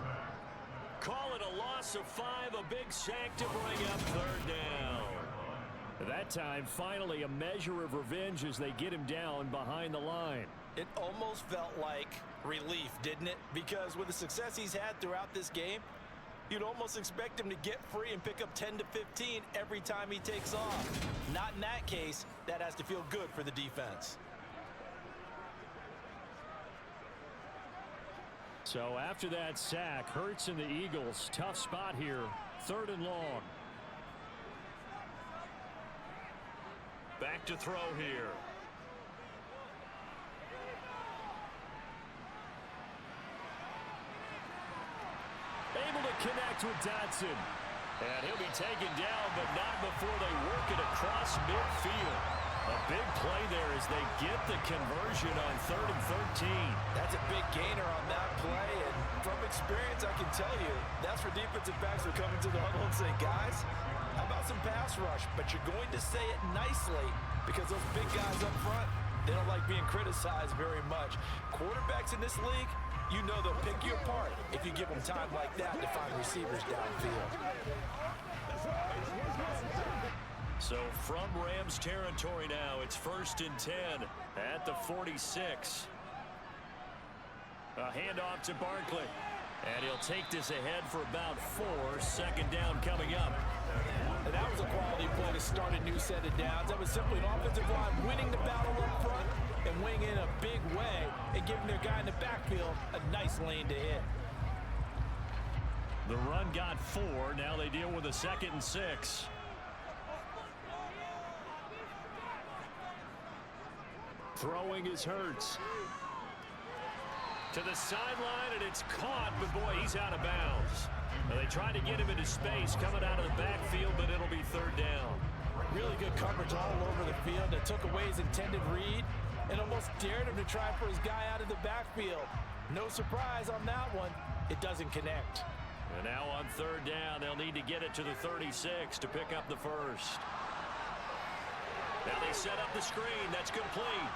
Call it a loss of 5, a big sack to bring up third down. That time, finally, a measure of revenge as they get him down behind the line. It almost felt like relief, didn't it? Because with the success he's had throughout this game, you'd almost expect him to get free and pick up 10 to 15 every time he takes off. Not in that case. That has to feel good for the defense. So after that sack, Hurts and the Eagles, tough spot here, 3rd and long. Back to throw here. Able to connect with Dotson. And he'll be taken down, but not before they work it across midfield. A big play there as they get the conversion on 3rd and 13. That's a big gainer on that play, and from experience, I can tell you, that's where defensive backs will come into the huddle and say, guys, how about some pass rush? But you're going to say it nicely because those big guys up front, they don't like being criticized very much. Quarterbacks in this league, you know they'll pick you apart if you give them time like that to find receivers downfield. So from Rams territory now, it's 1st and 10 at the 46. A handoff to Barkley. And he'll take this ahead for about 4. 2nd down coming up. And that was a quality play to start a new set of downs. That was simply an offensive line winning the battle up front and weighing in a big way and giving their guy in the backfield a nice lane to hit. The run got 4. Now they deal with a 2nd and 6. Throwing is Hurts. To the sideline, and it's caught, but boy, he's out of bounds. Now they tried to get him into space coming out of the backfield, but it'll be 3rd down. Really good coverage all over the field that took away his intended read and almost dared him to try for his guy out of the backfield. No surprise on that one. It doesn't connect. And now on 3rd down, they'll need to get it to the 36 to pick up the first. Now they set up the screen. That's complete.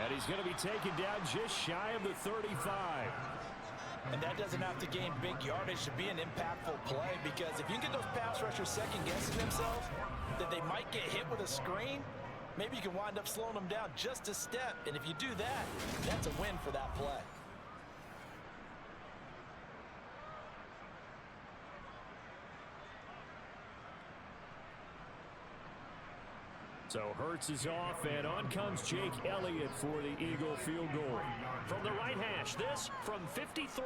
And he's going to be taken down just shy of the 35. And that doesn't have to gain big yardage to be an impactful play, because if you can get those pass rushers second-guessing themselves that they might get hit with a screen, maybe you can wind up slowing them down just a step. And if you do that, that's a win for that play. So Hurts is off, and on comes Jake Elliott for the Eagle field goal. From the right hash, this from 53.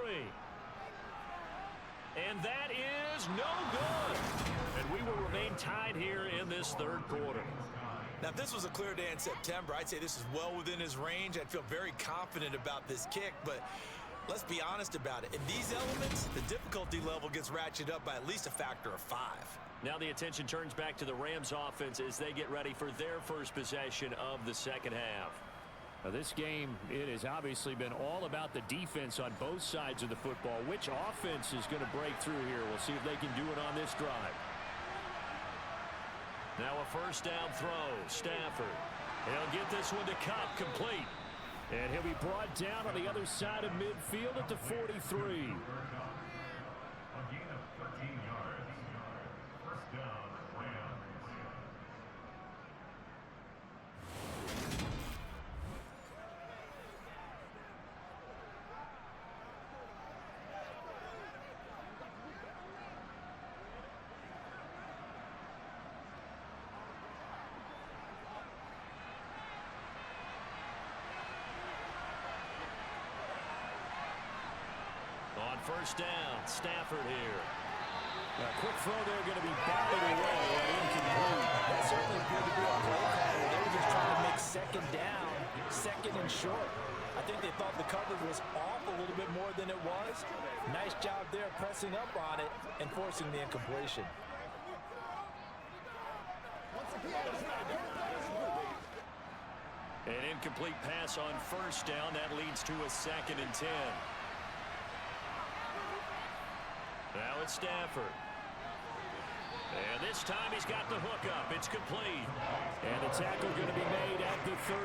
And that is no good. And we will remain tied here in this third quarter. Now, if this was a clear day in September, I'd say this is well within his range. I'd feel very confident about this kick, but let's be honest about it. In these elements, the difficulty level gets ratcheted up by at least a factor of 5. Now the attention turns back to the Rams offense as they get ready for their first possession of the second half. Now this game, it has obviously been all about the defense on both sides of the football. Which offense is going to break through here? We'll see if they can do it on this drive. Now a first down throw. Stafford. He'll get this one to Cup, complete. And he'll be brought down on the other side of midfield at the 43. On first down, Stafford here. A quick throw there, going to be batted away and incomplete. That certainly appeared to be a play call. They were just trying to make second down, second and short. I think they thought the coverage was off a little bit more than it was. Nice job there pressing up on it and forcing the incompletion. An incomplete pass on first down. That leads to a 2nd and 10. Now it's Stafford. And this time he's got the hook up. It's complete. And the tackle going to be made at the 38.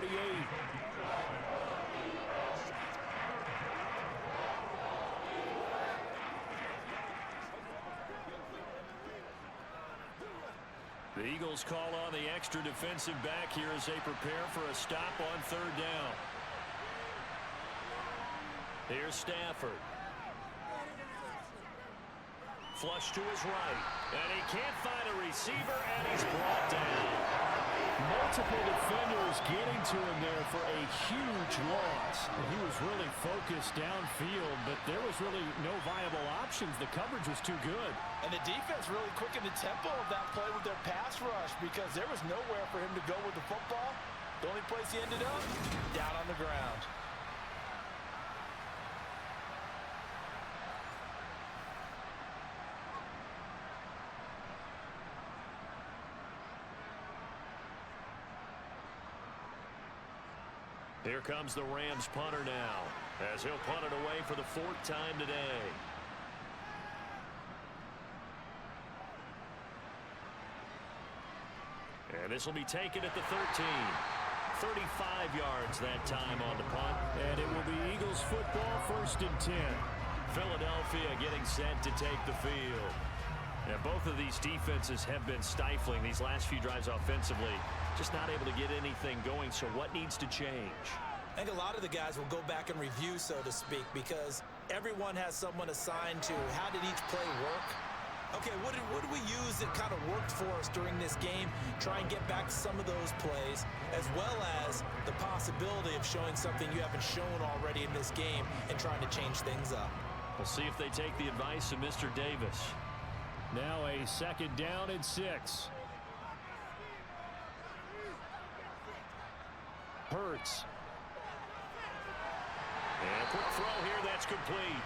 The Eagles call on the extra defensive back here as they prepare for a stop on third down. Here's Stafford. Flush to his right. And he can't find a receiver, and he's brought down. Multiple defenders getting to him there for a huge loss. He was really focused downfield, but there was really no viable options. The coverage was too good. And the defense really quickened the tempo of that play with their pass rush because there was nowhere for him to go with the football. The only place he ended up, down on the ground. Here comes the Rams punter now, as he'll punt it away for the 4th time today. And this will be taken at the 13. 35 yards that time on the punt. And it will be Eagles football, 1st and 10. Philadelphia getting set to take the field. Now, both of these defenses have been stifling these last few drives offensively. Just not able to get anything going, so what needs to change? I think a lot of the guys will go back and review, so to speak, because everyone has someone assigned to how did each play work. Okay, what did we use that kind of worked for us during this game? Try and get back to some of those plays, as well as the possibility of showing something you haven't shown already in this game and trying to change things up. We'll see if they take the advice of Mr. Davis. Now a 2nd down and 6. Hurts. And a quick throw here, that's complete.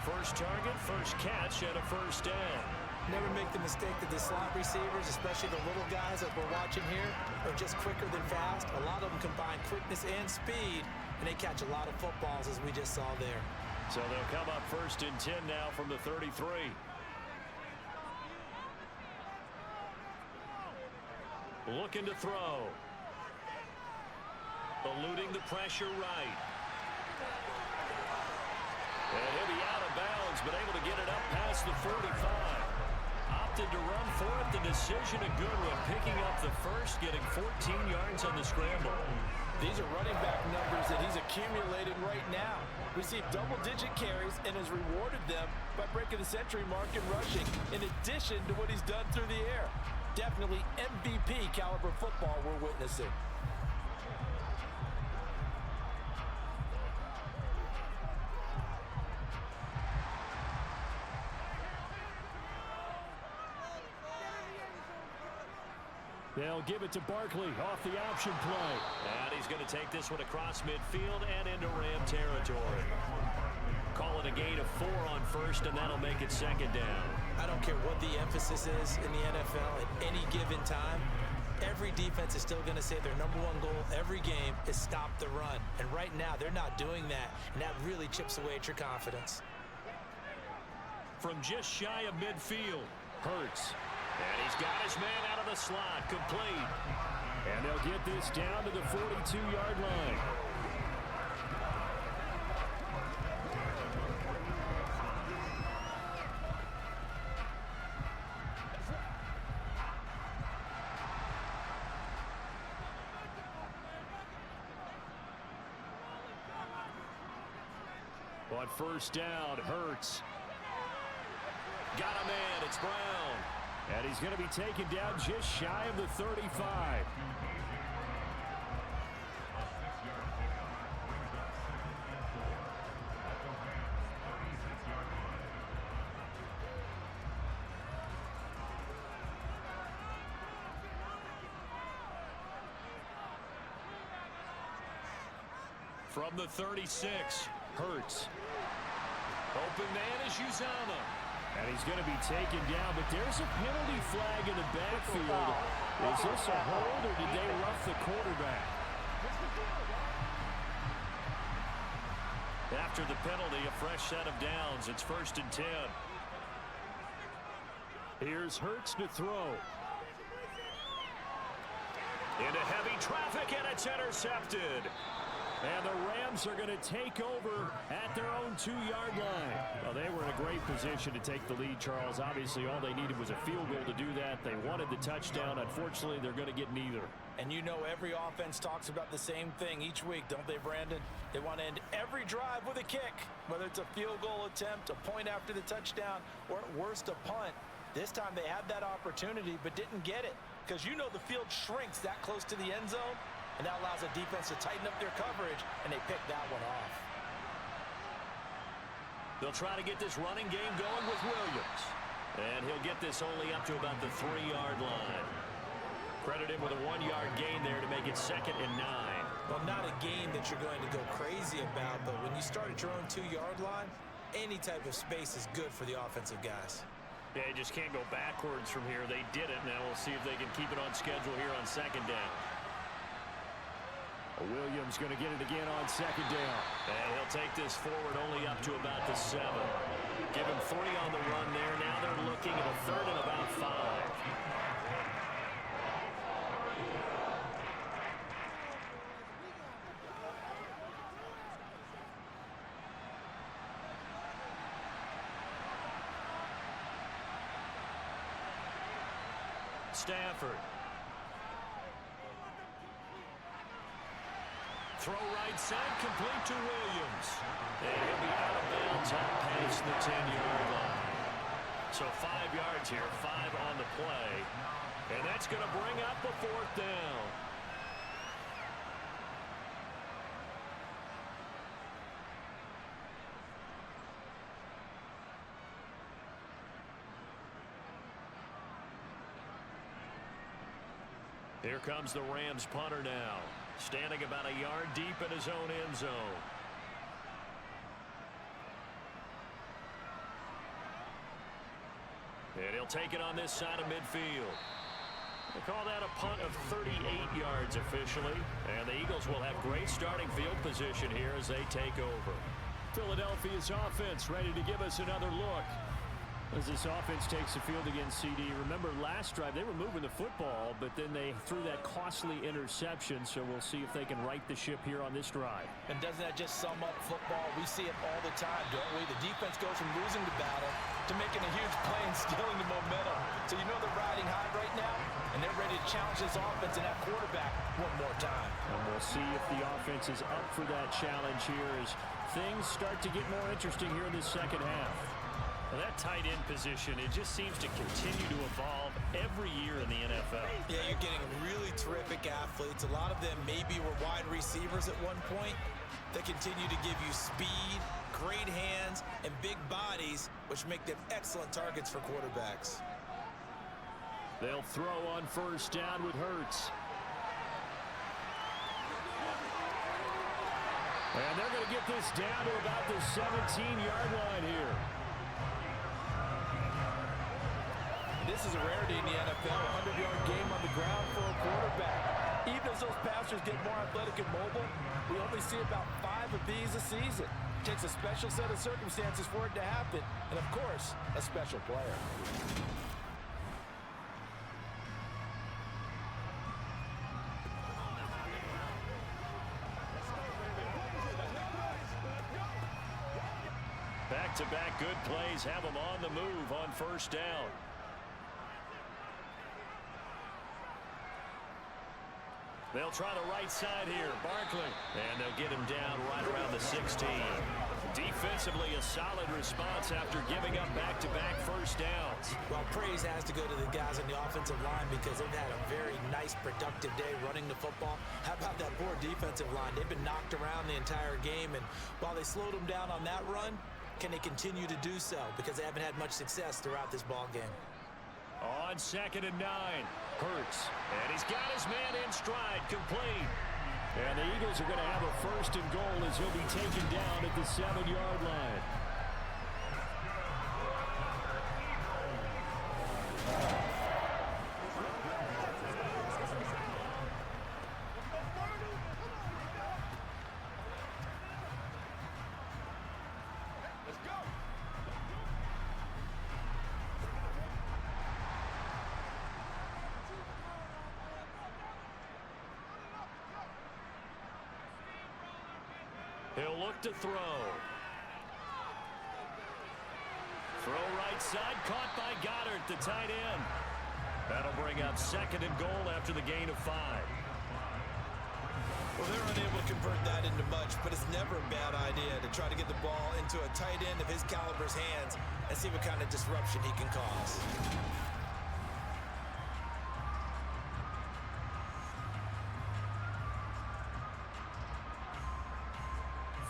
First target, first catch, and a first down. Never make the mistake that the slot receivers, especially the little guys that we're watching here, are just quicker than fast. A lot of them combine quickness and speed, and they catch a lot of footballs, as we just saw there. So they'll come up 1st and 10 now from the 33. Looking to throw. Eluding the pressure right. And he'll be out of bounds, but able to get it up past the 45. Opted to run for it. The decision a good one. Picking up the first, getting 14 yards on the scramble. These are running back numbers that he's accumulated right now. Received double-digit carries and has rewarded them by breaking the century mark in rushing, in addition to what he's done through the air. Definitely MVP caliber football we're witnessing. They'll give it to Barkley off the option play. And he's going to take this one across midfield and into Ram territory. Call it a gain of 4 on first, and that'll make it second down. I don't care what the emphasis is in the NFL at any given time. Every defense is still going to say their #1 goal every game is stop the run. And right now, they're not doing that, and that really chips away at your confidence. From just shy of midfield, Hurts. And he's got his man out of the slot, complete. And they'll get this down to the 42-yard line. On first down, Hurts. Got a man, it's Brown. And he's going to be taken down just shy of the 35. From the 36, Hurts. open man is Uzama. And he's going to be taken down, but there's a penalty flag in the backfield. Is this a hold, or did they rough the quarterback? After the penalty, a fresh set of downs. It's 1st and 10. Here's Hurts to throw. Into heavy traffic, and it's intercepted. And the Rams are going to take over at their own 2-yard line. Well, they were in a great position to take the lead, Charles. Obviously, all they needed was a field goal to do that. They wanted the touchdown. Unfortunately, they're going to get neither. And you know every offense talks about the same thing each week, don't they, Brandon? They want to end every drive with a kick, whether it's a field goal attempt, a point after the touchdown, or at worst, a punt. This time they had that opportunity but didn't get it because you know the field shrinks that close to the end zone. And that allows the defense to tighten up their coverage, and they pick that one off. They'll try to get this running game going with Williams. And he'll get this only up to about the 3-yard line. Credit him with a 1-yard gain there to make it 2nd and 9. Well, not a game that you're going to go crazy about, but when you start at your own 2-yard line, any type of space is good for the offensive guys. Yeah, you just can't go backwards from here. They did it. Now we'll see if they can keep it on schedule here on 2nd down. Williams going to get it again on 2nd down. And he'll take this forward only up to about the 7. Give him 3 on the run there. Now they're looking at a 3rd and about 5. Stafford. Throw right side, complete to Williams. And he'll be out of bounds out past the 10-yard line. So 5 yards here, 5 on the play. And that's going to bring up a 4th down. Here comes the Rams punter now. Standing about a yard deep in his own end zone. And he'll take it on this side of midfield. They call that a punt of 38 yards officially. And the Eagles will have great starting field position here as they take over. Philadelphia's offense ready to give us another look. As this offense takes the field against CD. Remember last drive they were moving the football, but then they threw that costly interception, so we'll see if they can right the ship here on this drive. And doesn't that just sum up football? We see it all the time, don't we? The defense goes from losing the battle to making a huge play and stealing the momentum. So you know they're riding high right now, and they're ready to challenge this offense and that quarterback one more time. And we'll see if the offense is up for that challenge here as things start to get more interesting here in this second half. Well, that tight end position, it just seems to continue to evolve every year in the NFL. Yeah, you're getting really terrific athletes. A lot of them maybe were wide receivers at one point. They continue to give you speed, great hands, and big bodies, which make them excellent targets for quarterbacks. They'll throw on first down with Hurts. And they're going to get this down to about the 17-yard line here. This is a rarity in the NFL, a 100-yard game on the ground for a quarterback. Even as those passers get more athletic and mobile, we only see about 5 of these a season. It takes a special set of circumstances for it to happen, and of course, a special player. Back-to-back good plays have them on the move on first down. They'll try the right side here. Barkley. And they'll get him down right around the 16. Defensively, a solid response after giving up back-to-back first downs. Well, praise has to go to the guys on the offensive line because they've had a very nice, productive day running the football. How about that poor defensive line? They've been knocked around the entire game, and while they slowed them down on that run, can they continue to do so? Because they haven't had much success throughout this ball game. On 2nd and 9, Hurts. And he's got his man in stride, complete. And the Eagles are going to have a first and goal as he'll be taken down at the 7-yard line. He'll look to throw. Throw right side, caught by Goddard, the tight end. That'll bring up 2nd and goal after the gain of 5. Well, they're unable to convert that into much, but it's never a bad idea to try to get the ball into a tight end of his caliber's hands and see what kind of disruption he can cause.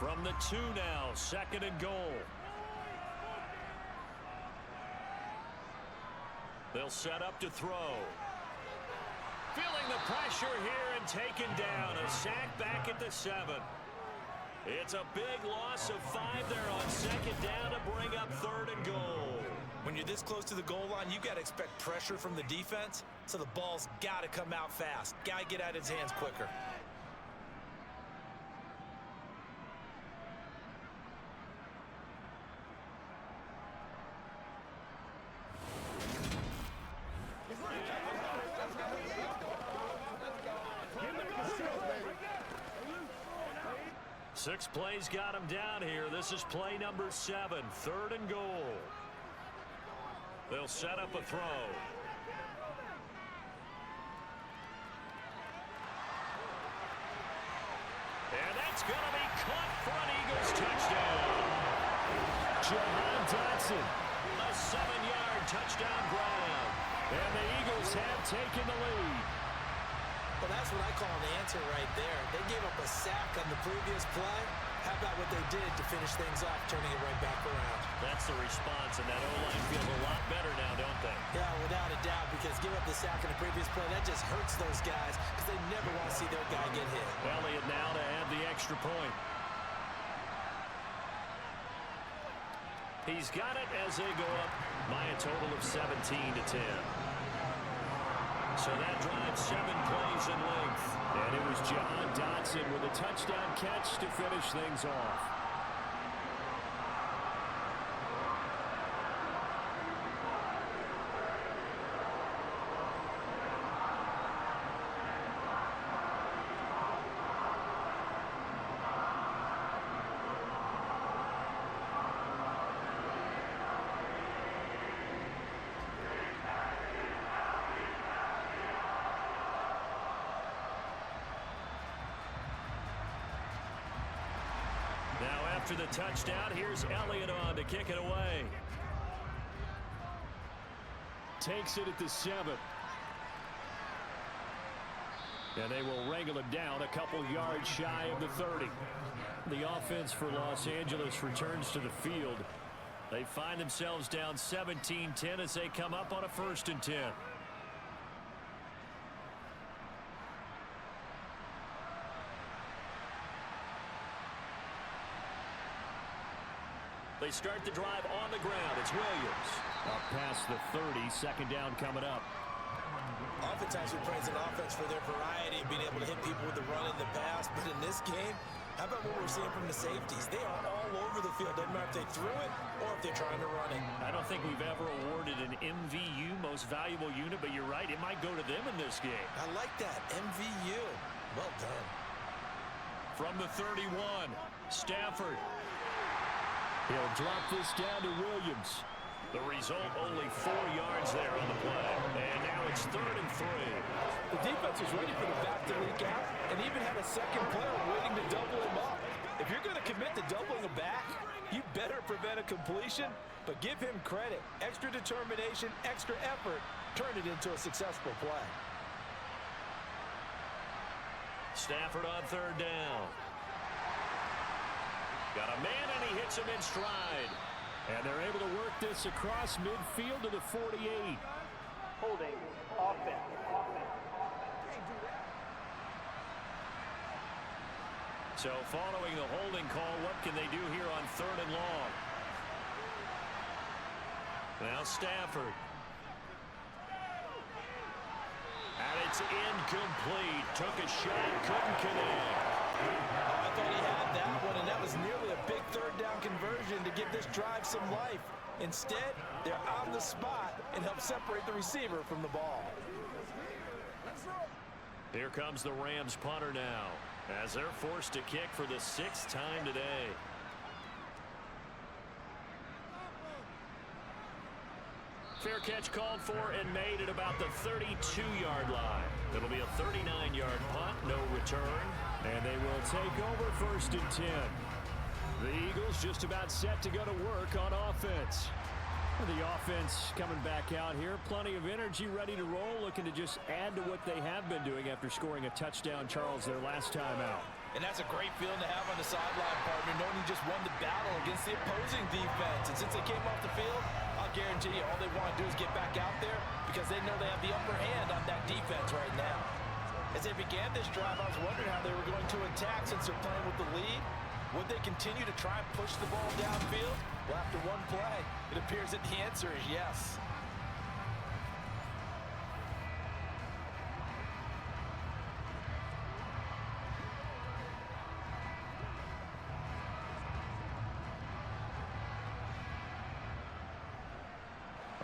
From the 2 now, 2nd and goal. They'll set up to throw. Feeling the pressure here and taken down. A sack back at the 7. It's a big loss of 5 there on 2nd down to bring up 3rd and goal. When you're this close to the goal line, you've got to expect pressure from the defense, so the ball's got to come out fast. Got to get out of his hands quicker. Six plays got him down here. This is play number 7, 3rd and goal. They'll set up a throw. And that's going to be caught for an Eagles touchdown. Jahan Dotson. A 7-yard touchdown grab. And the Eagles have taken the lead. Well, that's what I call an answer right there. They gave up a sack on the previous play. How about what they did to finish things off, turning it right back around? That's the response, and that O-line feels a lot better now, don't they? Yeah, without a doubt, because give up the sack on the previous play, that just hurts those guys because they never want to see their guy get hit. Elliott now to add the extra point. He's got it as they go up by a total of 17-10. So that drives 7 plays in length. And it was Jahan Dotson with a touchdown catch to finish things off. After the touchdown, here's Elliott on to kick it away. takes it at the 7. And they will wrangle it down a couple yards shy of the 30. The offense for Los Angeles returns to the field. They find themselves down 17-10 as they come up on a 1st and 10. They start the drive on the ground. It's Williams. Up past the 30, 2nd down coming up. Oftentimes we praise an offense for their variety of being able to hit people with the run and the pass, but in this game, how about what we're seeing from the safeties? They are all over the field. Doesn't matter if they threw it or if they're trying to run it. I don't think we've ever awarded an MVU, most valuable unit, but you're right, it might go to them in this game. I like that, MVU. Well done. From the 31, Stafford. He'll drop this down to Williams. The result, only 4 yards there on the play. And now it's 3rd and 3. The defense was ready for the back to leak out and even had a second player waiting to double him up. If you're going to commit to doubling a back, you better prevent a completion, but give him credit. Extra determination, extra effort, turn it into a successful play. Stafford on 3rd down. Got a man, and he hits him in stride. And they're able to work this across midfield to the 48. Holding. Offense. So following the holding call, what can they do here on 3rd and long? Now Stafford. And it's incomplete. Took a shot, couldn't connect. I thought he had that one, and that was nearly a big 3rd down conversion to give this drive some life. Instead, they're on the spot and help separate the receiver from the ball. Here comes the Rams punter now, as they're forced to kick for the 6th time today. Fair catch called for and made at about the 32-yard line. It'll be a 39-yard punt, no return. And they will take over 1st and 10. The Eagles just about set to go to work on offense. The offense coming back out here. Plenty of energy, ready to roll, looking to just add to what they have been doing after scoring a touchdown, Charles, their last time out. And that's a great feeling to have on the sideline, partner, knowing you just won the battle against the opposing defense. And since they came off the field, I'll guarantee you all they want to do is get back out there because they know they have the upper hand on that defense right now. As they began this drive, I was wondering how they were going to attack since they're playing with the lead. Would they continue to try and push the ball downfield? Well, after one play, it appears that the answer is yes.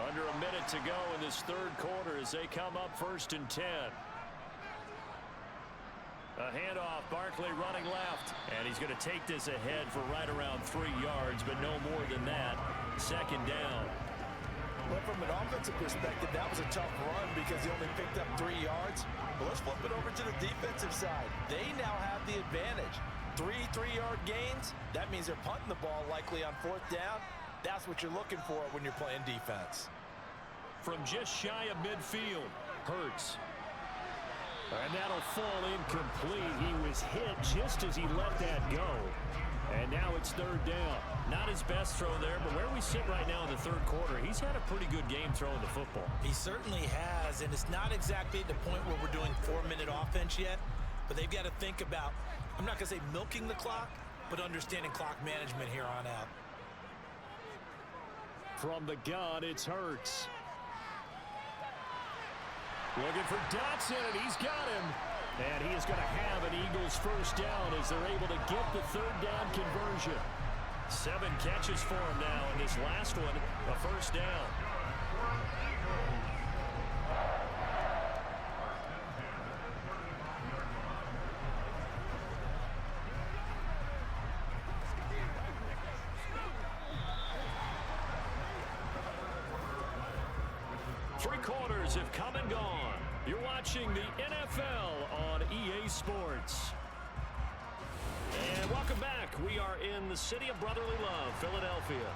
Under a minute to go in this 3rd quarter as they come up 1st and 10. A handoff, Barkley running left, and he's going to take this ahead for right around 3 yards, but no more than that. 2nd down. But from an offensive perspective, that was a tough run because he only picked up 3 yards. But let's flip it over to the defensive side. They now have the advantage. 3 3-yard gains, that means they're punting the ball likely on 4th down. That's what you're looking for when you're playing defense. From just shy of midfield, Hurts. And that'll fall incomplete. He was hit just as he let that go. And now it's 3rd down. Not his best throw there, but where we sit right now in the 3rd quarter, he's had a pretty good game throwing the football. He certainly has, and it's not exactly at the point where we're doing 4-minute offense yet, but they've got to think about, I'm not going to say milking the clock, but understanding clock management here on out. From the gun, it's Hurts. Looking for Dotson, and he's got him. And he is going to have an Eagles 1st down as they're able to get the 3rd down conversion. 7 catches for him now, and this last one, a 1st down. Three quarters have come and gone. You're watching the NFL on EA Sports. And welcome back. We are in the city of brotherly love, Philadelphia.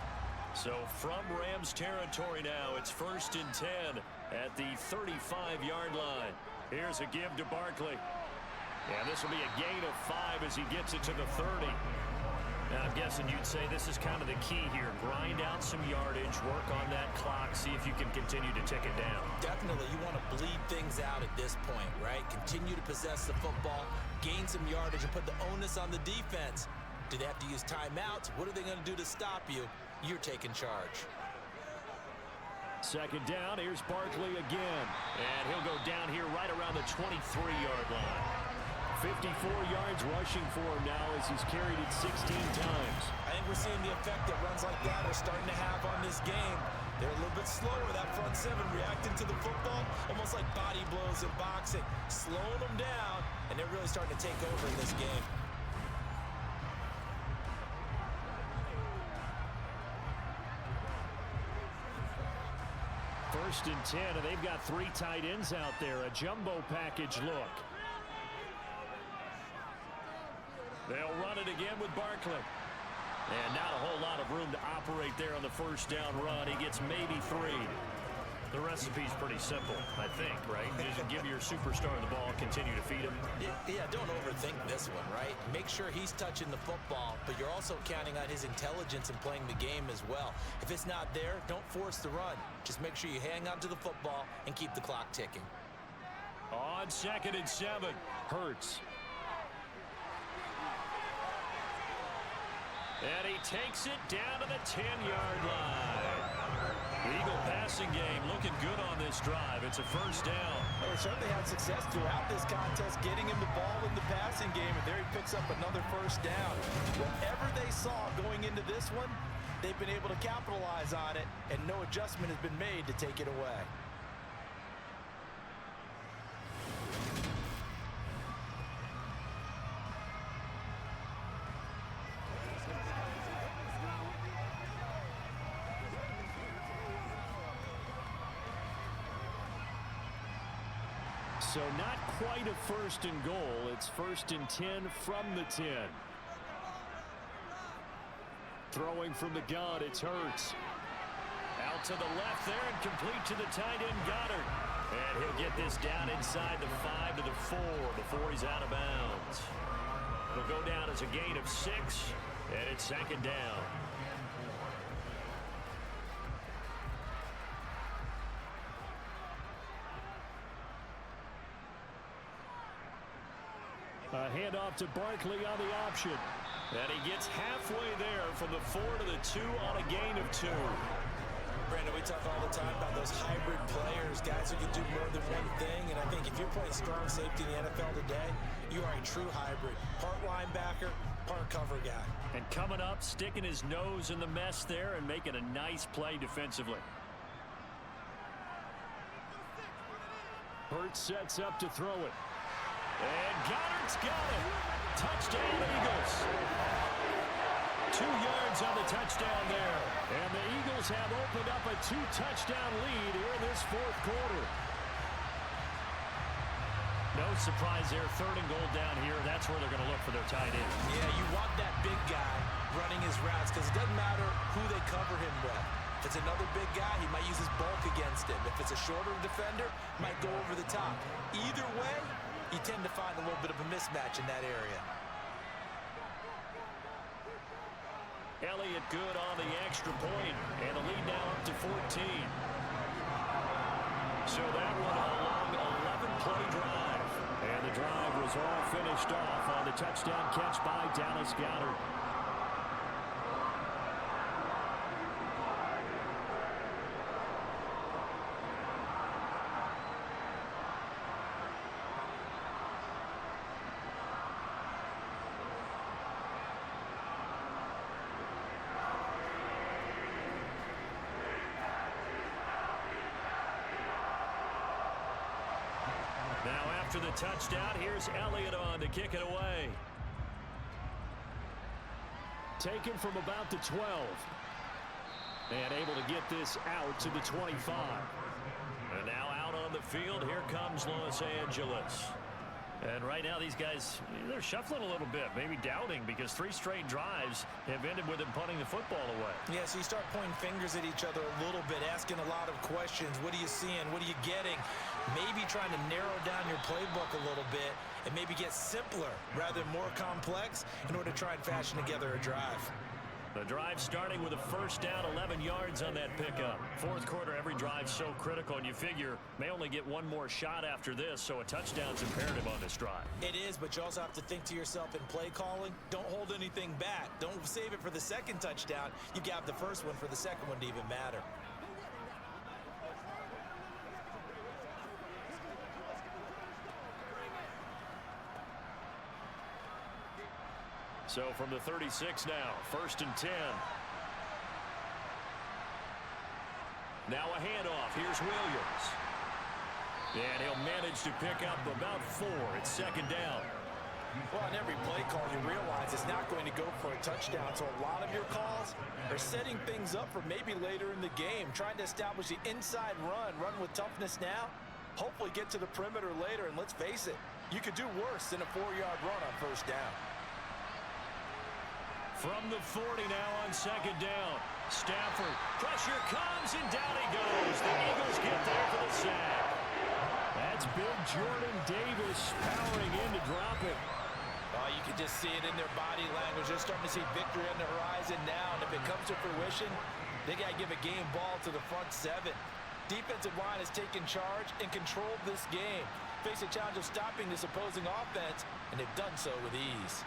So from Rams territory now, it's 1st and 10 at the 35-yard line. Here's a give to Barkley. And this will be a gain of 5 as he gets it to the 30. Now, I'm guessing you'd say this is kind of the key here. Grind out some yardage, work on that clock, see if you can continue to tick it down. Definitely, you want to bleed things out at this point, right? Continue to possess the football, gain some yardage, and put the onus on the defense. Do they have to use timeouts? What are they going to do to stop you? You're taking charge. 2nd down, here's Barkley again. And he'll go down here right around the 23-yard line. 54 yards rushing for him now as he's carried it 16 times. I think we're seeing the effect that runs like that are starting to have on this game. They're a little bit slower, that front seven, reacting to the football, almost like body blows in boxing, slowing them down, and they're really starting to take over in this game. First and 10, and they've got 3 tight ends out there. A jumbo package look. They'll run it again with Barkley. And not a whole lot of room to operate there on the 1st down run. He gets maybe 3. The recipe's pretty simple, I think, right? Just give your superstar the ball, continue to feed him. Yeah, don't overthink this one, right? Make sure he's touching the football, but you're also counting on his intelligence in playing the game as well. If it's not there, don't force the run. Just make sure you hang on to the football and keep the clock ticking. On 2nd and 7, Hurts. And he takes it down to the 10-yard line. The Eagle passing game looking good on this drive. It's a 1st down. Well, they certainly had success throughout this contest, getting him the ball in the passing game, and there he picks up another 1st down. Whatever they saw going into this one, they've been able to capitalize on it, and no adjustment has been made to take it away. So not quite a 1st and goal. It's 1st and 10 from the 10. Throwing from the gun, it's Hurts. Out to the left there and complete to the tight end Goddard. And he'll get this down inside the 5 to the 4 before he's out of bounds. It'll go down as a gain of 6, and it's 2nd down. A handoff to Barkley on the option. And he gets halfway there from the 4 to the 2 on a gain of 2. Brandon, we talk all the time about those hybrid players, guys who can do more than one thing. And I think if you're playing strong safety in the NFL today, you are a true hybrid. Part linebacker, part cover guy. And coming up, sticking his nose in the mess there and making a nice play defensively. Hurts sets up to throw it. And Goddard's got it. Touchdown, Eagles. 2 yards on the touchdown there. And the Eagles have opened up a 2-touchdown lead here in this 4th quarter. No surprise there. 3rd and goal down here. That's where they're going to look for their tight end. Yeah, you want that big guy running his routes because it doesn't matter who they cover him with. If it's another big guy, he might use his bulk against him. If it's a shorter defender, might go over the top. Either way, you tend to find a little bit of a mismatch in that area. Elliott good on the extra point, and the lead now up to 14. So that one a long 11-play drive. And the drive was all finished off on the touchdown catch by Dallas Goedert. After the touchdown, here's Elliott on to kick it away. Taken from about the 12. And able to get this out to the 25. And now out on the field, here comes Los Angeles. And right now these guys, they're shuffling a little bit, maybe doubting, because 3 straight drives have ended with them punting the football away. Yeah, so you start pointing fingers at each other a little bit, asking a lot of questions. What are you seeing? What are you getting? Maybe trying to narrow down your playbook a little bit and maybe get simpler rather than more complex in order to try and fashion together a drive. The drive starting with a first down, 11 yards on that pickup. Fourth quarter, every drive so critical, and you figure may only get one more shot after this, so a touchdown's imperative on this drive. It is, but you also have to think to yourself in play calling, don't hold anything back. Don't save it for the second touchdown. You got the first one for the second one to even matter. So from the 36 now, 1st and 10. Now a handoff. Here's Williams. And he'll manage to pick up about 4. It's 2nd down. Well, on every play call, you realize it's not going to go for a touchdown. So a lot of your calls are setting things up for maybe later in the game, trying to establish the inside run with toughness now, hopefully get to the perimeter later. And let's face it, you could do worse than a 4-yard run on 1st down. From the 40 now on 2nd down. Stafford, pressure comes, and down he goes. The Eagles get there for the sack. That's big Jordan Davis powering in to drop it. You can just see it in their body language. They're starting to see victory on the horizon now. And if it comes to fruition, they got to give a game ball to the front 7. Defensive line has taken charge and controlled this game. Face a challenge of stopping this opposing offense, and they've done so with ease.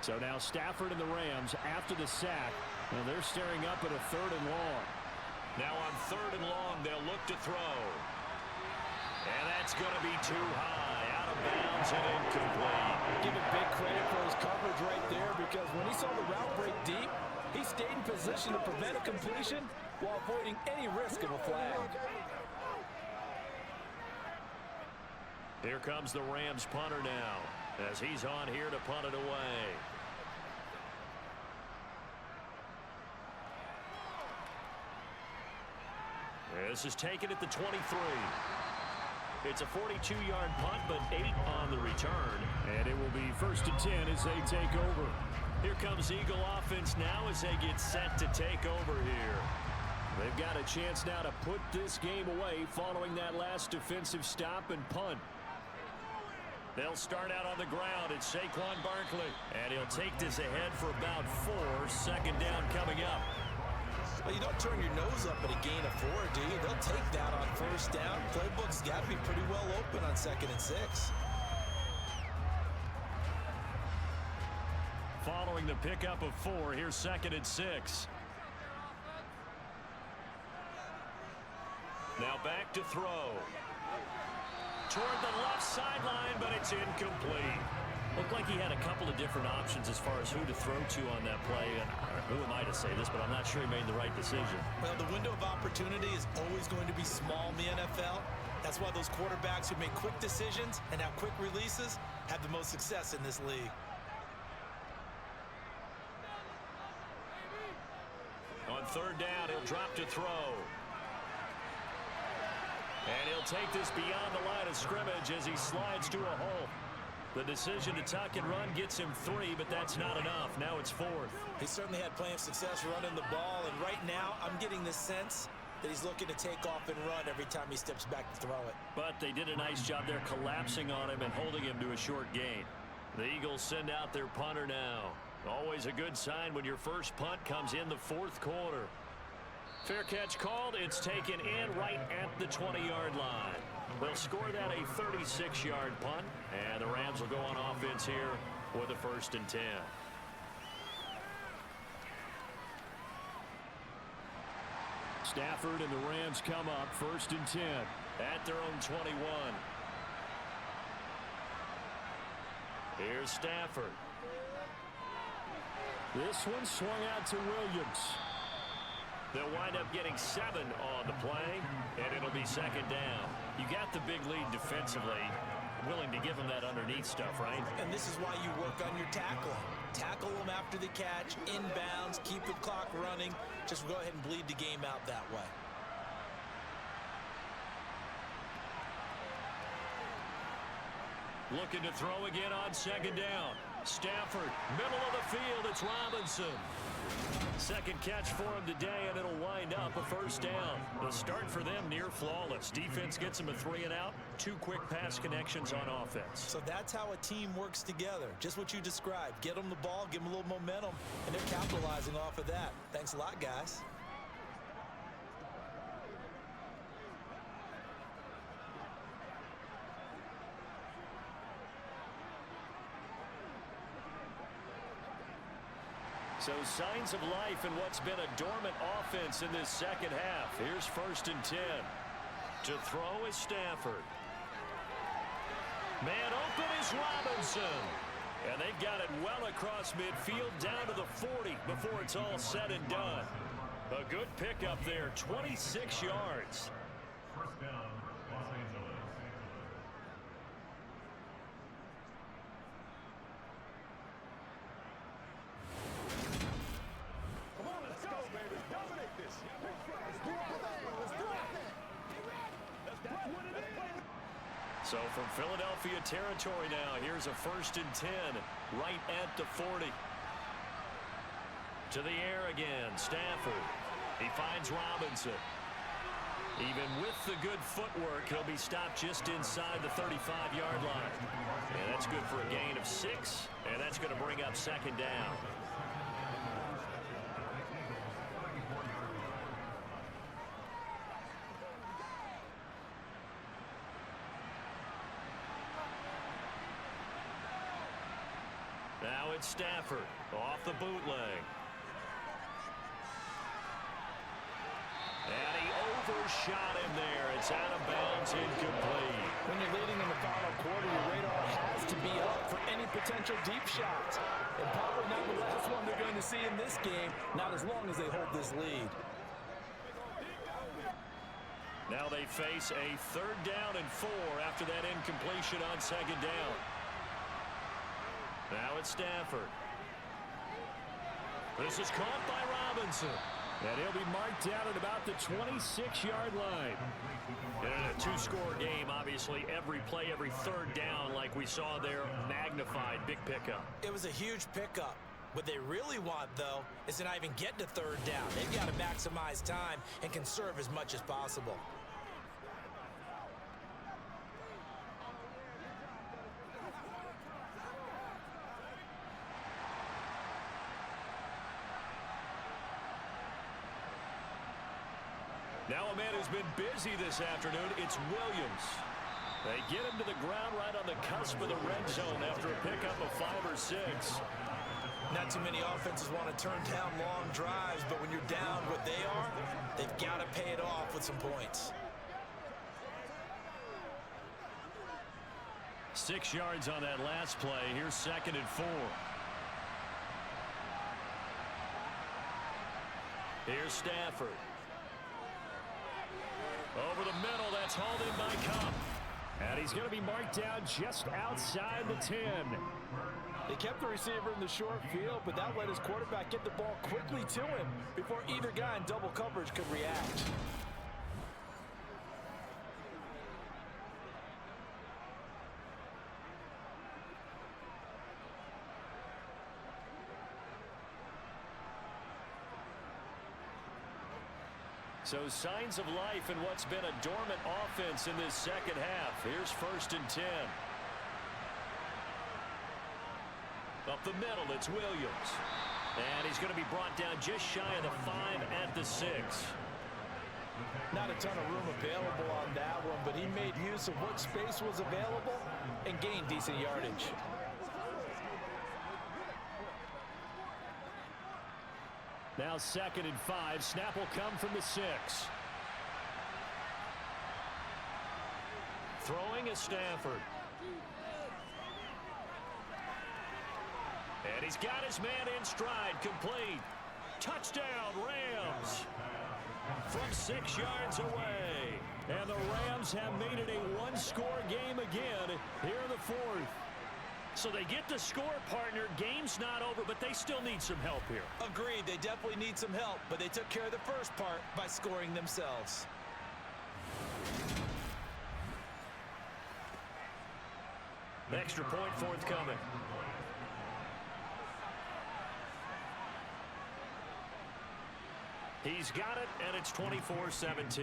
So now Stafford and the Rams after the sack. And they're staring up at a 3rd and long. Now on 3rd and long, they'll look to throw. And that's going to be too high. Out of bounds and incomplete. Give it big credit for his coverage right there, because when he saw the route break deep, he stayed in position to prevent a completion while avoiding any risk of a flag. Here comes the Rams punter now, as he's on here to punt it away. This is taken at the 23. It's a 42-yard punt, but 8 on the return. And it will be 1st and 10 as they take over. Here comes Eagle offense now as they get set to take over here. They've got a chance now to put this game away following that last defensive stop and punt. They'll start out on the ground. It's Saquon Barkley. And he'll take this ahead for about 4. 2nd down coming up. Well, you don't turn your nose up at a gain of 4, do you? They'll take that on 1st down. Playbook's got to be pretty well open on 2nd and 6. Following the pickup of 4, here's 2nd and 6. Now back to throw. Toward the left sideline, but it's incomplete. Looked like he had a couple of different options as far as who to throw to on that play. And who am I to say this, but I'm not sure he made the right decision. Well, the window of opportunity is always going to be small in the NFL. That's why those quarterbacks who make quick decisions and have quick releases have the most success in this league. On 3rd down, he'll drop to throw. And he'll take this beyond the line of scrimmage as he slides to a hole. The decision to tuck and run gets him 3, but that's not enough. Now it's 4th. He certainly had plenty of success running the ball, and right now I'm getting the sense that he's looking to take off and run every time he steps back to throw it. But they did a nice job there collapsing on him and holding him to a short gain. The Eagles send out their punter now. Always a good sign when your first punt comes in the 4th quarter. Fair catch called. It's taken in right at the 20-yard line. They'll score that a 36-yard punt, and the Rams will go on offense here with a 1st and 10. Stafford and the Rams come up 1st and 10 at their own 21. Here's Stafford. This one swung out to Williams. They'll wind up getting 7 on the play, and it'll be 2nd down. You got the big lead defensively. willing to give him that underneath stuff, right? And this is why you work on your tackling. Tackle them after the catch, inbounds, keep the clock running. Just go ahead and bleed the game out that way. Looking to throw again on second down. Stafford, middle of the field, it's Robinson. Second catch for him today, and it'll wind up a first down. The start for them near flawless. Defense gets him a 3 and out. 2 quick pass connections on offense. So that's how a team works together. Just what you described. Get them the ball, give them a little momentum, and they're capitalizing off of that. Thanks a lot, guys. So signs of life in what's been a dormant offense in this second half. Here's 1st and 10. To throw is Stafford. Man open is Robinson. And they've got it well across midfield down to the 40 before it's all said and done. A good pickup there, 26 yards. First down, Los Angeles. Come on, let's go, baby. Dominate this. Let's do it. Let's do it. That's what it is. So from Philadelphia territory now, here's a 1st and 10 right at the 40. To the air again, Stafford. He finds Robinson. Even with the good footwork, he'll be stopped just inside the 35-yard line. And that's good for a gain of 6, and that's going to bring up second down. Now it's Stafford off the bootleg. And he overshot him there. It's out of bounds, incomplete. When you're leading in the final quarter, your radar has to be up for any potential deep shots. And probably not the last one they're going to see in this game, not as long as they hold this lead. Now they face a 3rd down and 4 after that incompletion on second down. Now it's Stafford. This is caught by Robinson. And he'll be marked down at about the 26-yard line. And in a 2-score game, obviously, every play, every 3rd down, like we saw there, magnified, big pickup. It was a huge pickup. What they really want, though, is to not even get to 3rd down. They've got to maximize time and conserve as much as possible. Now a man who's been busy this afternoon, it's Williams. They get him to the ground right on the cusp of the red zone after a pickup of 5 or 6. Not too many offenses want to turn down long drives, but when you're down what they are, they've got to pay it off with some points. 6 yards on that last play. Here's 2nd and 4. Here's Stafford. Over the middle, that's hauled in by Cup. And he's going to be marked down just outside the 10. They kept the receiver in the short field, but that let his quarterback get the ball quickly to him before either guy in double coverage could react. So signs of life in what's been a dormant offense in this second half. Here's 1st and 10. Up the middle, it's Williams. And he's going to be brought down just shy of the 5 at the 6. Not a ton of room available on that one, but he made use of what space was available and gained decent yardage. Now 2nd and 5. Snap will come from the 6. Throwing is Stafford. And he's got his man in stride, complete. Touchdown, Rams. From 6 yards away. And the Rams have made it a one-score game again here in the fourth. So they get the score, partner. Game's not over, but they still need some help here. Agreed, they definitely need some help, but they took care of the first part by scoring themselves. Extra point forthcoming. He's got it, and it's 24-17.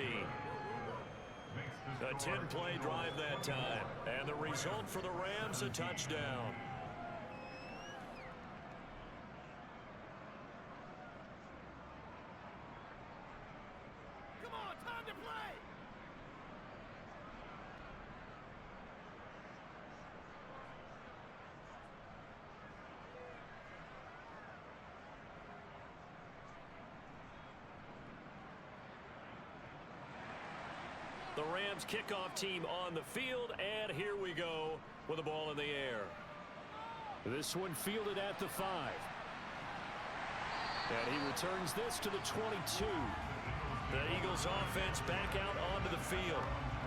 A 10-play drive that time. And the result for the Rams, a touchdown. Come on, time to play! The Rams kickoff team on the field, and here we go with the ball in the air. This one fielded at the 5. And he returns this to the 22. The Eagles offense back out onto the field.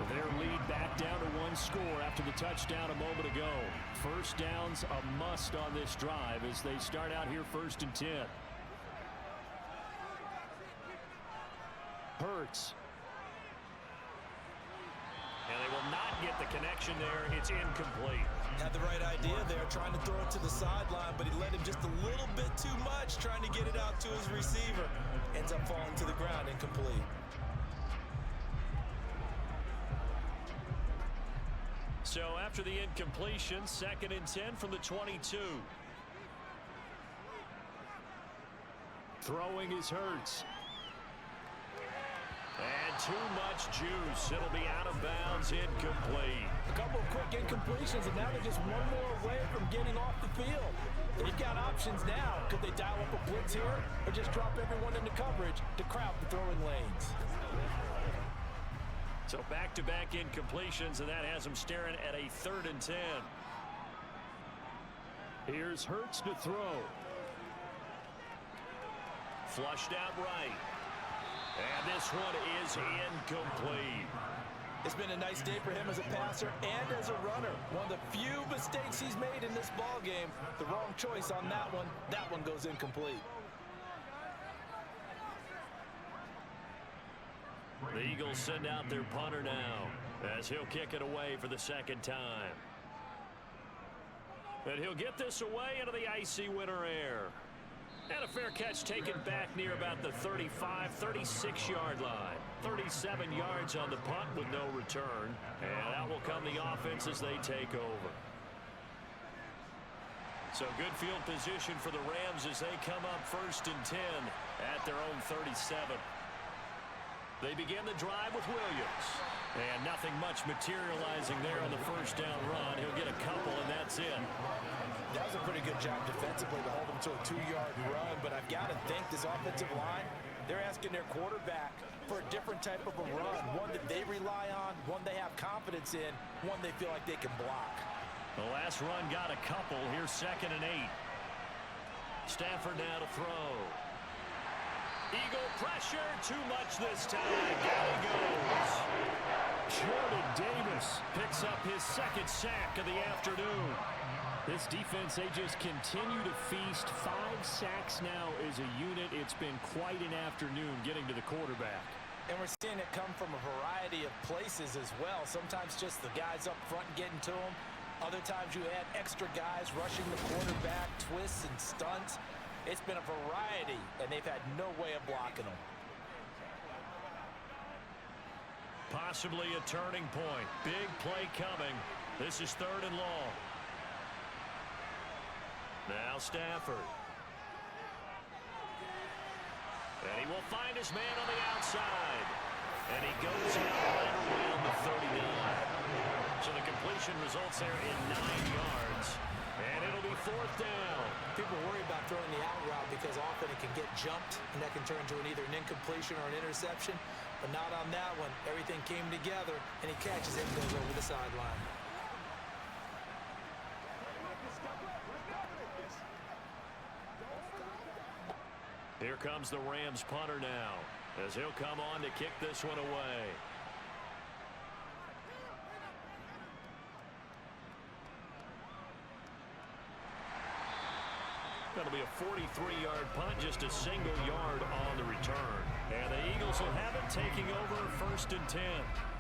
Their lead back down to one score after the touchdown a moment ago. First down's a must on this drive as they start out here 1st and 10. Hurts. And they will not get the connection there. It's incomplete. Had the right idea there, trying to throw it to the sideline, but he led him just a little bit too much, trying to get it out to his receiver. Ends up falling to the ground, incomplete. So after the incompletion, 2nd and 10 from the 22. Throwing is Hurts. And too much juice. It'll be out of bounds, incomplete. A couple of quick incompletions, and now they're just one more away from getting off the field. They've got options now. Could they dial up a blitz here or just drop everyone into coverage to crowd the throwing lanes? So back-to-back incompletions, and that has them staring at a 3rd and 10. Here's Hurts to throw. Flushed out right. And this one is incomplete. It's been a nice day for him as a passer and as a runner. One of the few mistakes he's made in this ball game. The wrong choice on that one. That one goes incomplete. The Eagles send out their punter now as he'll kick it away for the 2nd time. And he'll get this away into the icy winter air. And a fair catch taken back near about the 35, 36-yard line. 37 yards on the punt with no return. And out will come the offense as they take over. So good field position for the Rams as they come up 1st and 10 at their own 37. They begin the drive with Williams. And nothing much materializing there on the 1st down run. He'll get a couple, and that's it. That was a pretty good job defensively to hold him to a 2-yard run, but I've got to think this offensive line, they're asking their quarterback for a different type of a run, one that they rely on, one they have confidence in, one they feel like they can block. The last run got a couple. Here's 2nd and 8. Stafford now to throw. Eagle pressure, too much this time. Down he goes. Jordan Davis picks up his 2nd sack of the afternoon. This defense, they just continue to feast. 5 sacks now as a unit. It's been quite an afternoon getting to the quarterback. And we're seeing it come from a variety of places as well. Sometimes just the guys up front getting to them. Other times you add extra guys rushing the quarterback, twists and stunts. It's been a variety, and they've had no way of blocking them. Possibly a turning point. Big play coming. This is 3rd and long. Now Stafford. And he will find his man on the outside. And he goes out right around the 39. So the completion results there in 9 yards. And it'll be 4th down. People worry about throwing the out route because often it can get jumped, and that can turn into either an incompletion or an interception. But not on that one. Everything came together, and he catches it and goes over the sideline. Here comes the Rams punter now as he'll come on to kick this one away. That'll be a 43-yard punt, just a single yard on the return. And the Eagles will have it, taking over 1st and 10.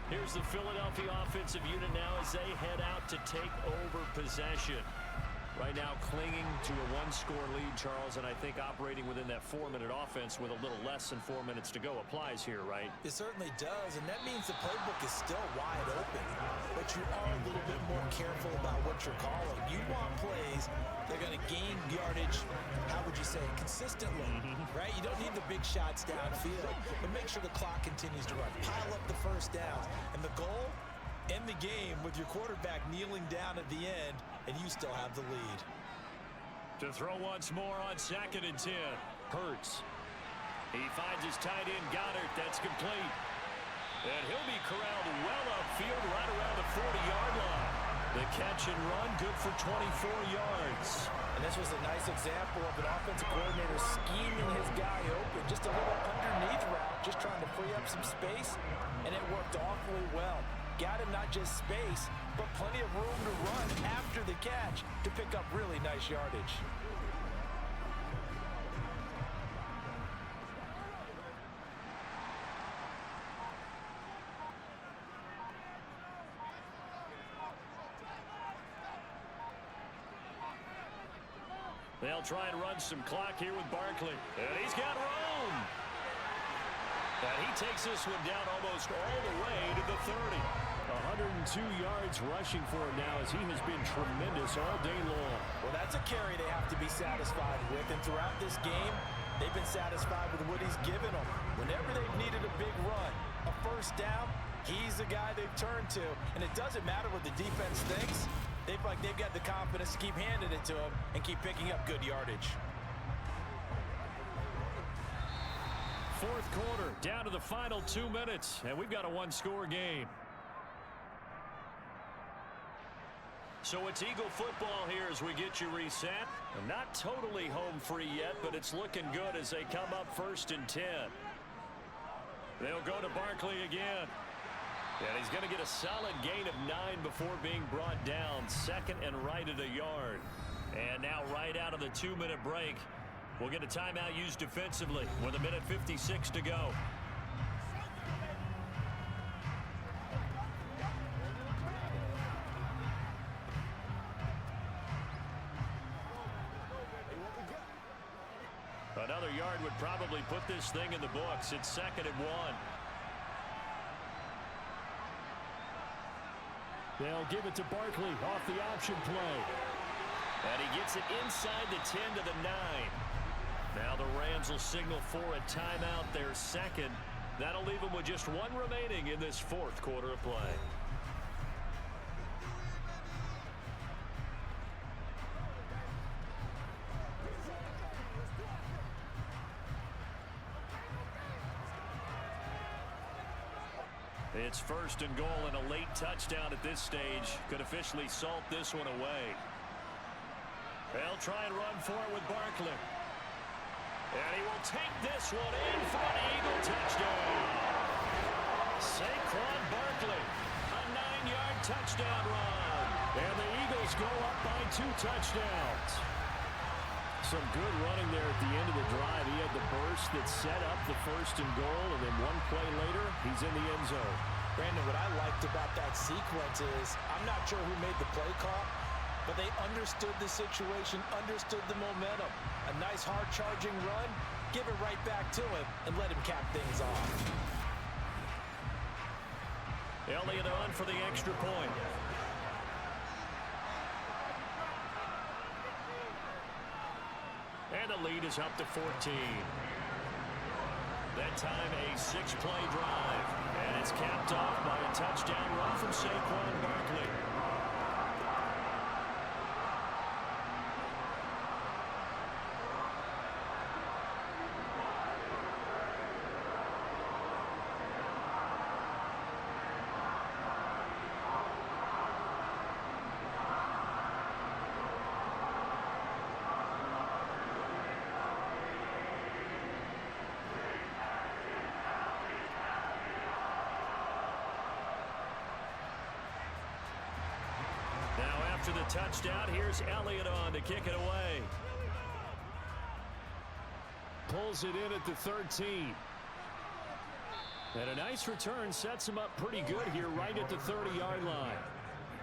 Here's the Philadelphia offensive unit now as they head out to take over possession. Right now clinging to a 1-score lead, Charles, and I think operating within that 4-minute offense with a little less than 4 minutes to go applies here, right? It certainly does, and that means the playbook is still wide open. But you are a little bit more careful about what you're calling. You want plays that are going to gain yardage, how would you say, consistently, right? You don't need the big shots downfield, but make sure the clock continues to run. Pile up the first downs, and the goal? End the game with your quarterback kneeling down at the end, and you still have the lead. To throw once more on 2nd and 10. Hurts. He finds his tight end, Goddard. That's complete. And he'll be corralled well upfield right around the 40-yard line. The catch and run, good for 24 yards. And this was a nice example of an offensive coordinator scheming his guy open. Just a little underneath route, just trying to free up some space, and it worked awfully well. Got him not just space, but plenty of room to run after the catch to pick up really nice yardage. They'll try and run some clock here with Barkley. And he's got room. And he takes this one down almost all the way to the 30. 102 yards rushing for him now as he has been tremendous all day long. Well, that's a carry they have to be satisfied with. And throughout this game, they've been satisfied with what he's given them. Whenever they've needed a big run, a first down, he's the guy they've turned to. And it doesn't matter what the defense thinks. They've got the confidence to keep handing it to him and keep picking up good yardage. 4th quarter, down to the final 2 minutes, and we've got a 1-score game. So it's Eagle football here as we get you reset. Not totally home free yet, but it's looking good as they come up 1st and 10. They'll go to Barkley again. And he's going to get a solid gain of 9 before being brought down. 2nd and right at a yard. And now right out of the 2-minute break, we'll get a timeout used defensively with 1:56 to go. Another yard would probably put this thing in the books. It's 2nd and 1. They'll give it to Barkley off the option play. And he gets it inside the 10 to the 9. Now the Rams will signal for a timeout, their 2nd. That'll leave them with just 1 remaining in this 4th quarter of play. It's 1st and goal, and a late touchdown at this stage could officially salt this one away. They'll try and run for it with Barkley. And he will take this one in for an Eagle touchdown. Saquon Barkley, a 9-yard touchdown run. And the Eagles go up by 2 touchdowns. Some good running there at the end of the drive. He had the burst that set up the 1st and goal, and then 1 play later, he's in the end zone. Brandon, what I liked about that sequence is I'm not sure who made the play call, but they understood the situation, understood the momentum. A nice hard-charging run, give it right back to him, and let him cap things off. Elliott on for the extra point. And the lead is up to 14. That time a 6-play drive. And it's capped off by a touchdown run from Saquon Barkley. After the touchdown, here's Elliott on to kick it away. pulls it in at the 13. And a nice return sets him up pretty good here right at the 30-yard line.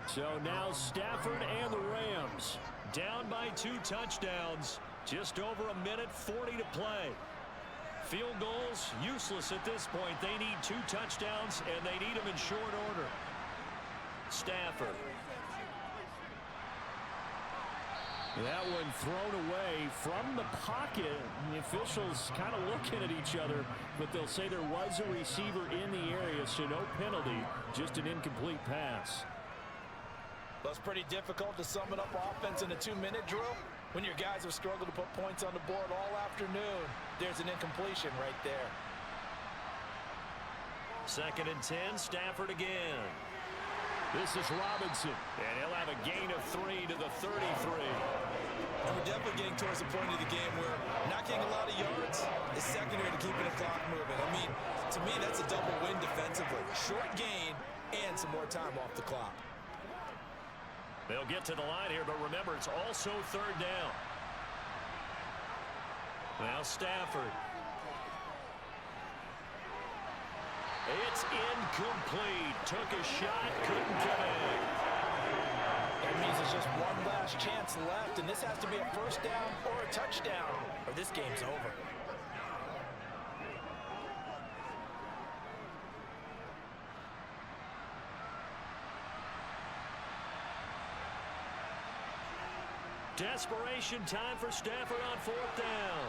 So now Stafford and the Rams down by 2 touchdowns. Just over a minute 40 to play. Field goals useless at this point. They need 2 touchdowns, and they need them in short order. Stafford. That one thrown away from the pocket. The officials kind of looking at each other, but they'll say there was a receiver in the area, so no penalty, just an incomplete pass. Well, it's pretty difficult to sum it up offense in a 2-minute drill when your guys have struggled to put points on the board all afternoon. There's an incompletion right there. 2nd and 10, Stafford again. This is Robinson, and he'll have a gain of 3 to the 33. And we're definitely getting towards the point of the game where not getting a lot of yards is secondary to keeping the clock moving. I mean, to me, that's a double win defensively. Short gain and some more time off the clock. They'll get to the line here, but remember, it's also 3rd down. Now Stafford. It's incomplete. Took a shot, couldn't connect. That means there's just one last chance left, and this has to be a 1st down or a touchdown, or this game's over. Desperation time for Stafford on 4th down.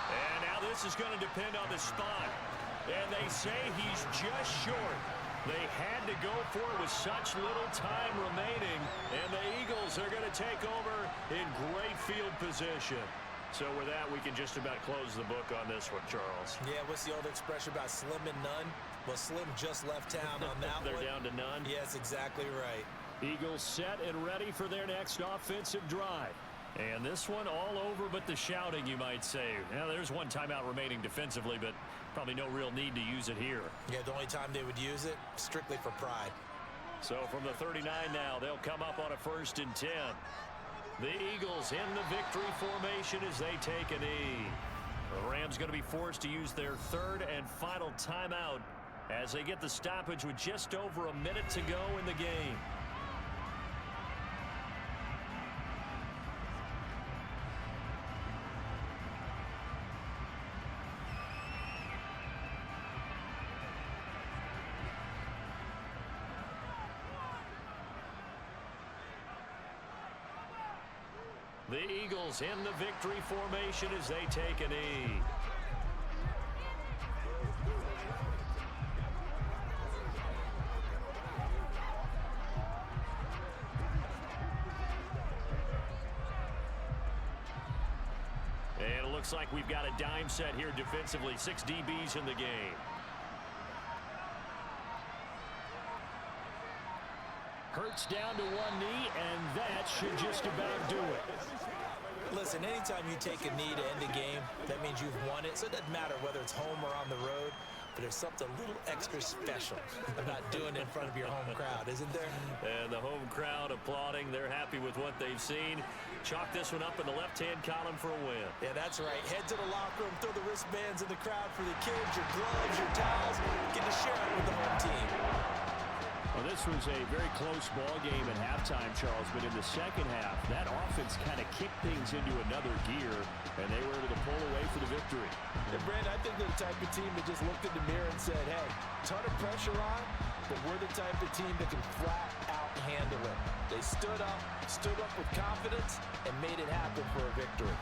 And now this is going to depend on the spot. And they say he's just short. They had to go for it with such little time remaining. And the Eagles are going to take over in great field position. So with that, we can just about close the book on this one, Charles. Yeah, what's the old expression about slim and none? Well, Slim just left town on that They're one. down to none? Yes, exactly right. Eagles set and ready for their next offensive drive. And this one all over but the shouting, you might say. Now, there's one timeout remaining defensively, but probably no real need to use it here. Yeah, the only time they would use it, strictly for pride. So from the 39 now, they'll come up on a 1st and 10. The Eagles in the victory formation as they take a knee. The Rams going to be forced to use their 3rd and final timeout as they get the stoppage with just over a minute to go in the game. The Eagles in the victory formation as they take a knee. And it looks like we've got a dime set here defensively. 6 DBs in the game. Hurts down to one knee, and that should just about do it. Listen, anytime you take a knee to end a game, that means you've won it. So it doesn't matter whether it's home or on the road, but there's something a little extra special about doing it in front of your home crowd, isn't there? And the home crowd applauding. They're happy with what they've seen. Chalk this one up in the left-hand column for a win. Yeah, that's right. Head to the locker room, throw the wristbands in the crowd for the kids, your gloves, your towels. Get to share it with the home team. Well, this was a very close ball game at halftime, Charles, but in the second half, that offense kind of kicked things into another gear, and they were able to pull away for the victory. And Brandon, I think they're the type of team that just looked in the mirror and said, hey, ton of pressure on, but we're the type of team that can flat out handle it. They stood up with confidence, and made it happen for a victory.